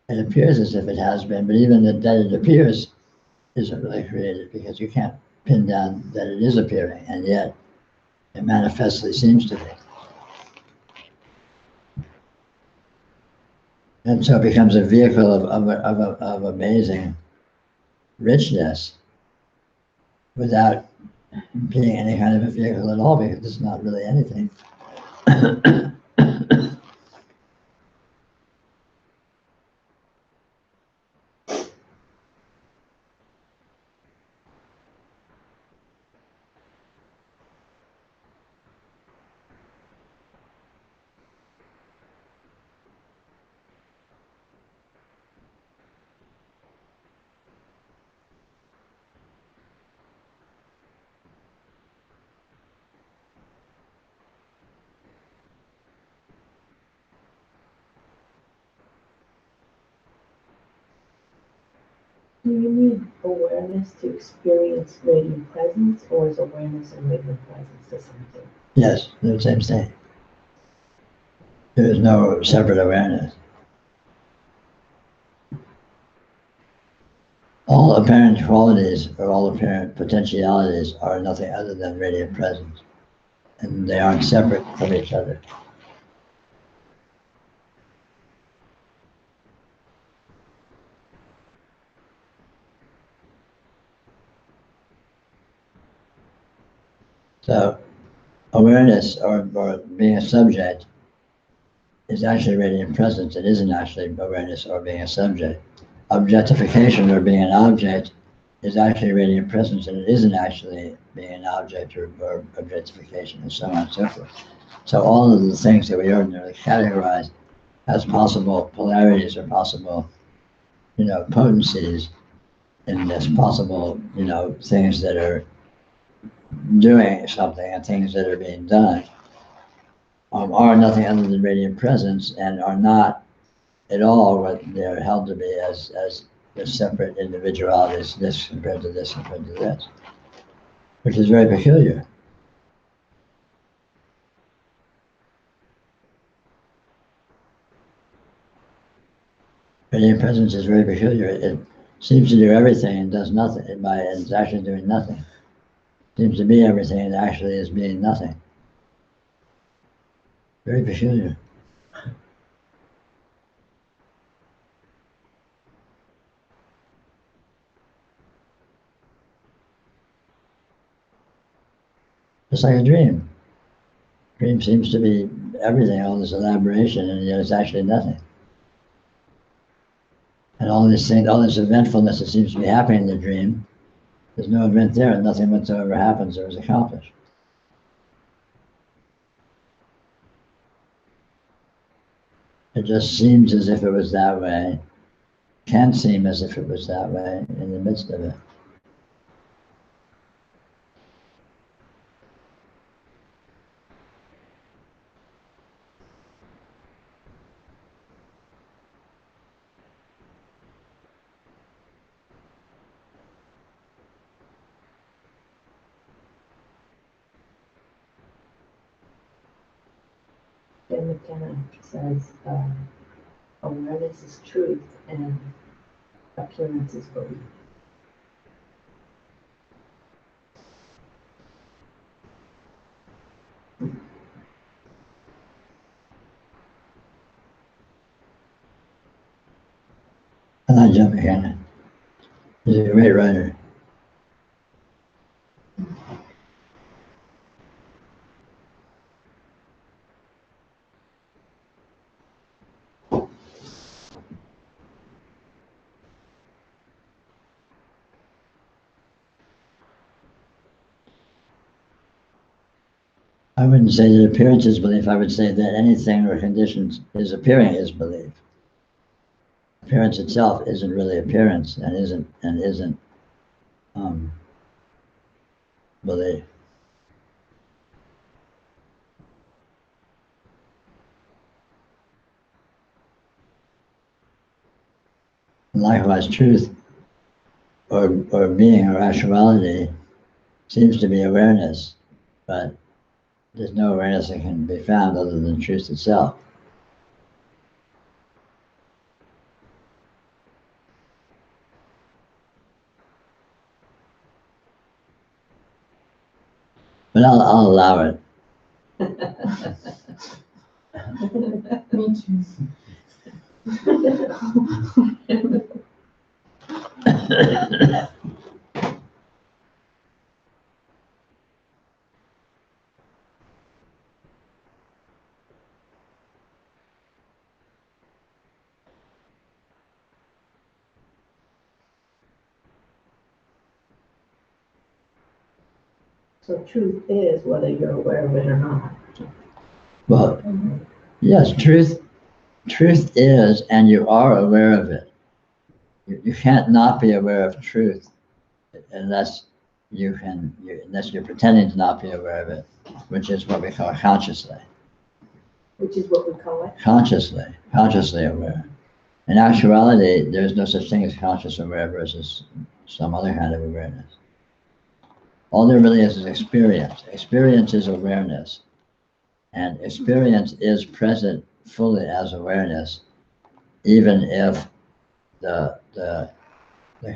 It appears as if it has been, but even that it appears isn't really created because you can't pin down that it is appearing, and yet it manifestly seems to be. And so it becomes a vehicle of amazing richness without being any kind of a vehicle at all because it's not really anything. Do you need awareness to experience radiant presence, or is awareness and radiant presence the same thing? Yes, they're the same thing. There is no separate awareness. All apparent qualities or all apparent potentialities are nothing other than radiant presence. And they aren't separate from each other. So awareness or being a subject is actually radiant presence. It isn't actually awareness or being a subject. Objectification or being an object is actually radiant presence, and it isn't actually being an object or objectification, and so on and so forth. So all of the things that we ordinarily categorize as possible polarities or possible, potencies in this possible, things that are doing something and things that are being done are nothing other than radiant presence and are not at all what they're held to be as separate individualities, this compared to this compared to this, which is very peculiar. Radiant presence is very peculiar. It seems to do everything and does nothing, and it's actually doing nothing. It seems to be everything and actually is being nothing. Very peculiar. It's like a dream. Dream seems to be everything, all this elaboration, and yet it's actually nothing. And all these things, all this eventfulness that seems to be happening in the dream, there's no event there, and nothing whatsoever happens or is accomplished. It just seems as if it was that way, can seem as if it was that way in the midst of it. Then McKenna says, awareness is truth and appearance is belief. I like John McKenna. He's a great writer. I wouldn't say that appearance is belief. I would say that anything or conditions is appearing is belief. Appearance itself isn't really appearance and isn't belief. And likewise, truth or being or actuality seems to be awareness, but there's no awareness that can be found other than truth itself. But I'll allow it. Me too. So truth is whether you're aware of it or not. Well, yes, truth is, and you are aware of it. You can't not be aware of truth unless unless you're pretending to not be aware of it, which is what we call consciously. Which is what we call it. Consciously aware. In actuality, there's no such thing as conscious aware versus some other kind of awareness. All there really is experience. Experience is awareness. And experience is present fully as awareness, even if the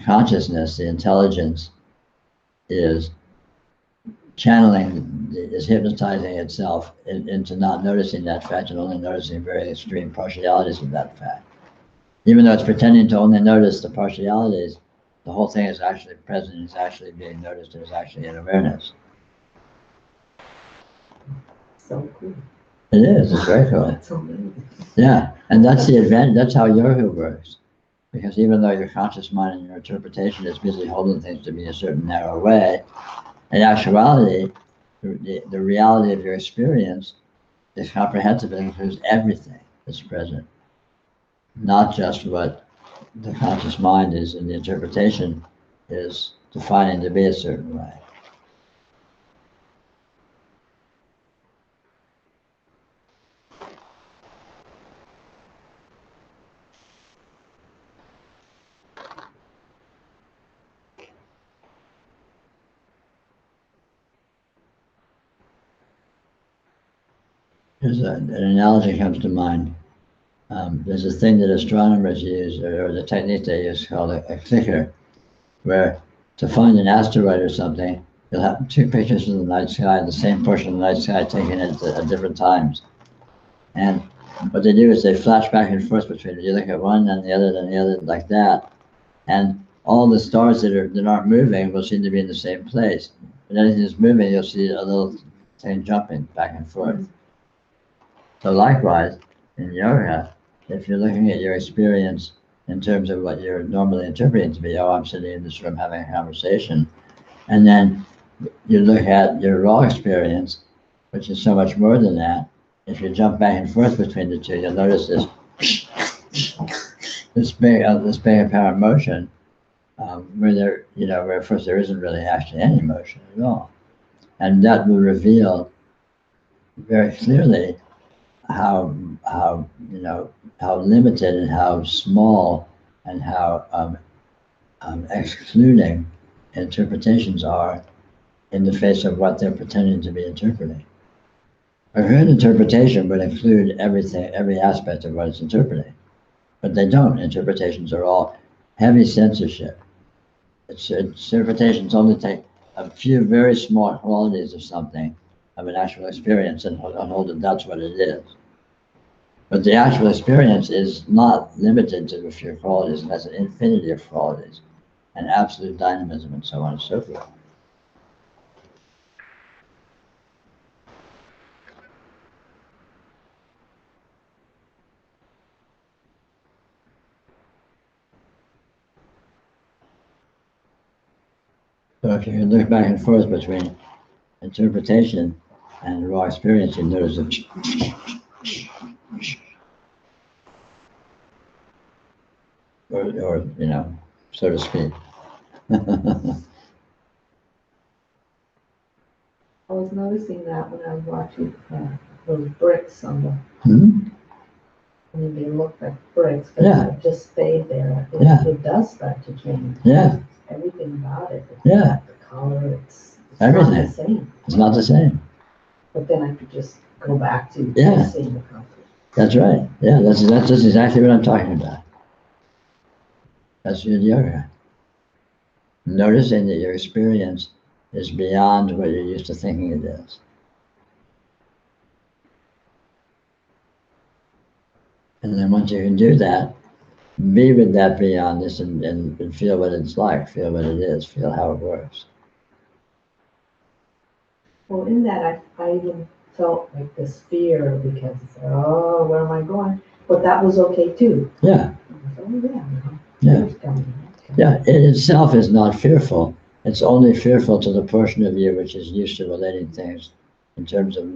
consciousness, the intelligence is is hypnotizing itself into not noticing that fact and only noticing very extreme partialities of that fact. Even though it's pretending to only notice the partialities, the whole thing is actually present, is actually being noticed, is actually in awareness. so cool. It is, it's very cool. That's amazing. Yeah, and that's the advantage, that's how yoga works. Because even though your conscious mind and your interpretation is busy holding things to be a certain narrow way, in actuality, the reality of your experience is comprehensive and includes everything that's present, not just what the conscious mind is and the interpretation is defining to be a certain way. There's an analogy comes to mind. There's a thing that astronomers use, or the technique they use called a clicker, where to find an asteroid or something, you'll have two pictures of the night sky, the same portion of the night sky taken at different times. And what they do is they flash back and forth between it. You look at one and the other like that. And all the stars that aren't moving will seem to be in the same place. But anything that's moving, you'll see a little thing jumping back and forth. So likewise, in yoga, if you're looking at your experience in terms of what you're normally interpreting to be, oh, I'm sitting in this room having a conversation, and then you look at your raw experience, which is so much more than that. If you jump back and forth between the two, you'll notice this big apparent motion, where at first there isn't really actually any motion at all, and that will reveal very clearly how limited and how small and how excluding interpretations are in the face of what they're pretending to be interpreting. A good interpretation would include everything, every aspect of what it's interpreting, but they don't. Interpretations are all heavy censorship. Interpretations only take a few very small qualities of something, of an actual experience, and hold it, that's what it is. But the actual experience is not limited to a few qualities. It has an infinity of qualities and absolute dynamism and so on and so forth. So if you can look back and forth between interpretation and raw experience, you notice that or so to speak. I was noticing that when I was watching those bricks on the, Hmm? I mean, they look like bricks, but Yeah. they just stayed there. Yeah. It does start to change. Yeah. Everything about it. Yeah. The color, it's Everything. not the same. It's not the same. But then I could just go back to Yeah. seeing the color. That's right. Yeah, that's exactly what I'm talking about. That's your yoga. Noticing that your experience is beyond what you're used to thinking it is. And then once you can do that, be with that beyondness and feel what it's like, feel what it is, feel how it works. Well, in that, I even felt like this fear because, oh, where am I going? But that was okay too. Yeah. Oh, yeah. Yeah. Fear's coming. Yeah, it itself is not fearful. It's only fearful to the portion of you which is used to relating things in terms of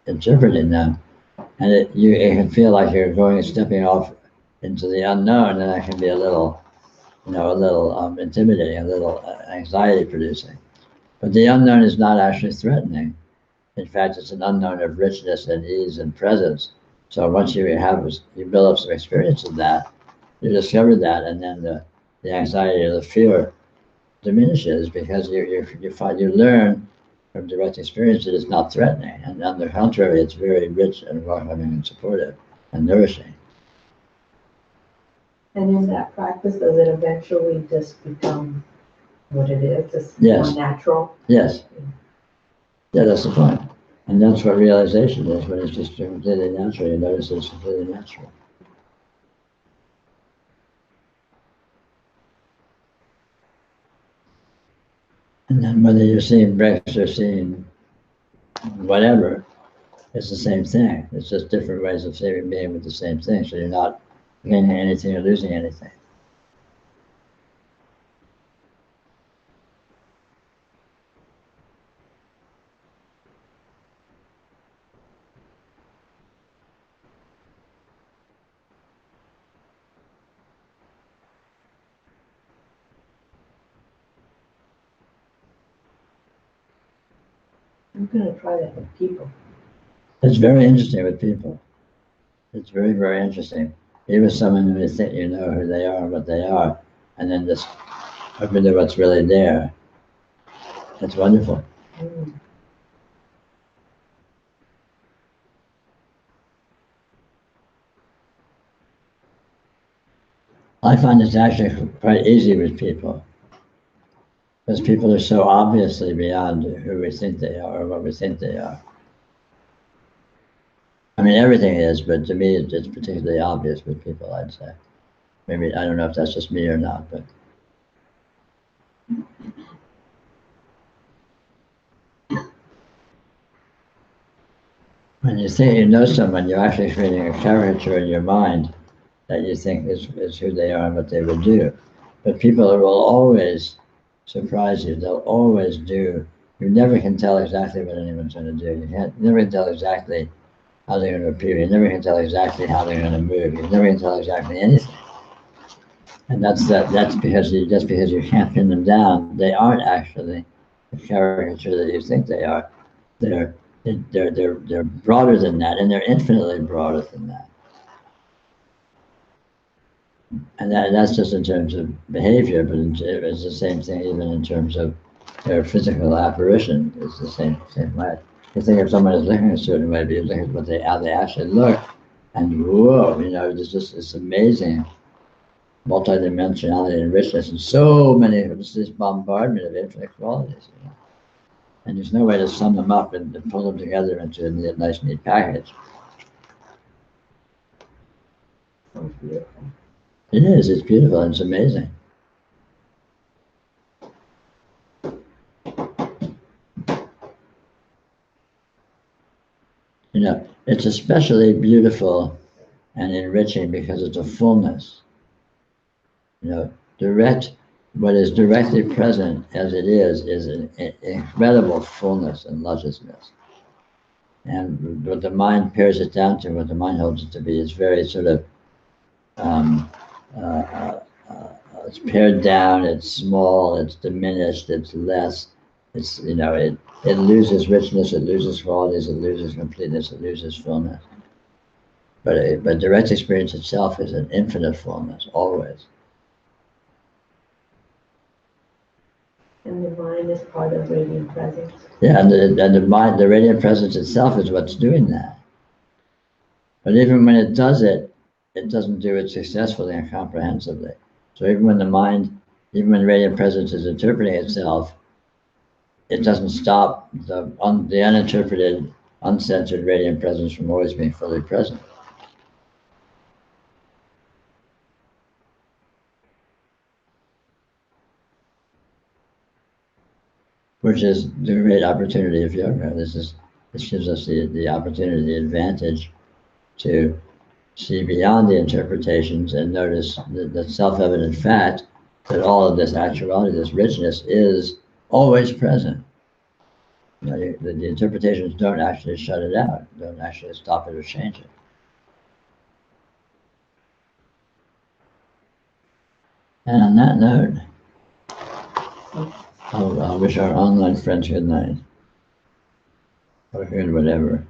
interpreting them. And it can feel like you're stepping off into the unknown, and that can be a little intimidating, a little anxiety producing. But the unknown is not actually threatening. In fact, it's an unknown of richness and ease and presence. So once you build up some experience of that, you discover that, and then the anxiety or the fear diminishes because you learn from direct experience that it's not threatening, and on the contrary, it's very rich and welcoming and supportive and nourishing. And in that practice, does it eventually just become what it is, just Yes. more natural? Yes. Yeah, that's the point. And that's what realization is, when it's just completely natural. You notice it's completely natural. And then whether you're seeing bricks or seeing whatever, It's the same thing. It's just different ways of saying being with the same thing. So you're not gaining anything or losing anything. I'm gonna try that with people. It's very interesting with people. It's very, very interesting. Even someone who you think you know who they are and what they are, and then just open to what's really there. It's wonderful. Mm. I find it's actually quite easy with people. Because people are so obviously beyond who we think they are or what we think they are. I mean, everything is, but to me, it's particularly obvious with people, I'd say. Maybe, I don't know if that's just me or not, but. When you think you know someone, you're actually creating a caricature in your mind that you think is who they are and what they would do. But people will always surprise you. They'll always do. You never can tell exactly what anyone's going to do. You never can tell exactly how they're going to appear. You never can tell exactly how they're going to move. You never can tell exactly anything. And that's because just because you can't pin them down, they aren't actually the caricature that you think they are. They're broader than that, and they're infinitely broader than that. And that's just in terms of behavior, but it's the same thing even in terms of their physical apparition. It's the same way. You think if someone is looking a certain way, but you look at how they actually look, and whoa, it's amazing multidimensionality and richness, and so many. It's this bombardment of infinite qualities, and there's no way to sum them up and to pull them together into a nice, neat package. Sounds beautiful. It is. It's beautiful. And it's amazing. It's especially beautiful and enriching because it's a fullness. What is directly present as it is an incredible fullness and lusciousness. And what the mind pares it down to, what the mind holds it to be, is very sort of, it's pared down, it's small, it's diminished, it's less, it loses richness, it loses qualities, it loses completeness, it loses fullness. But direct experience itself is an infinite fullness, always. And the mind is part of radiant presence. Yeah, and the radiant presence itself is what's doing that. But even when it does it, it doesn't do it successfully and comprehensively. So even when radiant presence is interpreting itself, it doesn't stop the uninterpreted, uncensored radiant presence from always being fully present. Which is the great opportunity of yoga. This gives us the opportunity, the advantage to see beyond the interpretations and notice the self-evident fact that all of this actuality, this richness, is always present. The interpretations don't actually shut it out, don't actually stop it or change it. And on that note, I'll wish our online friends good night, or good whatever.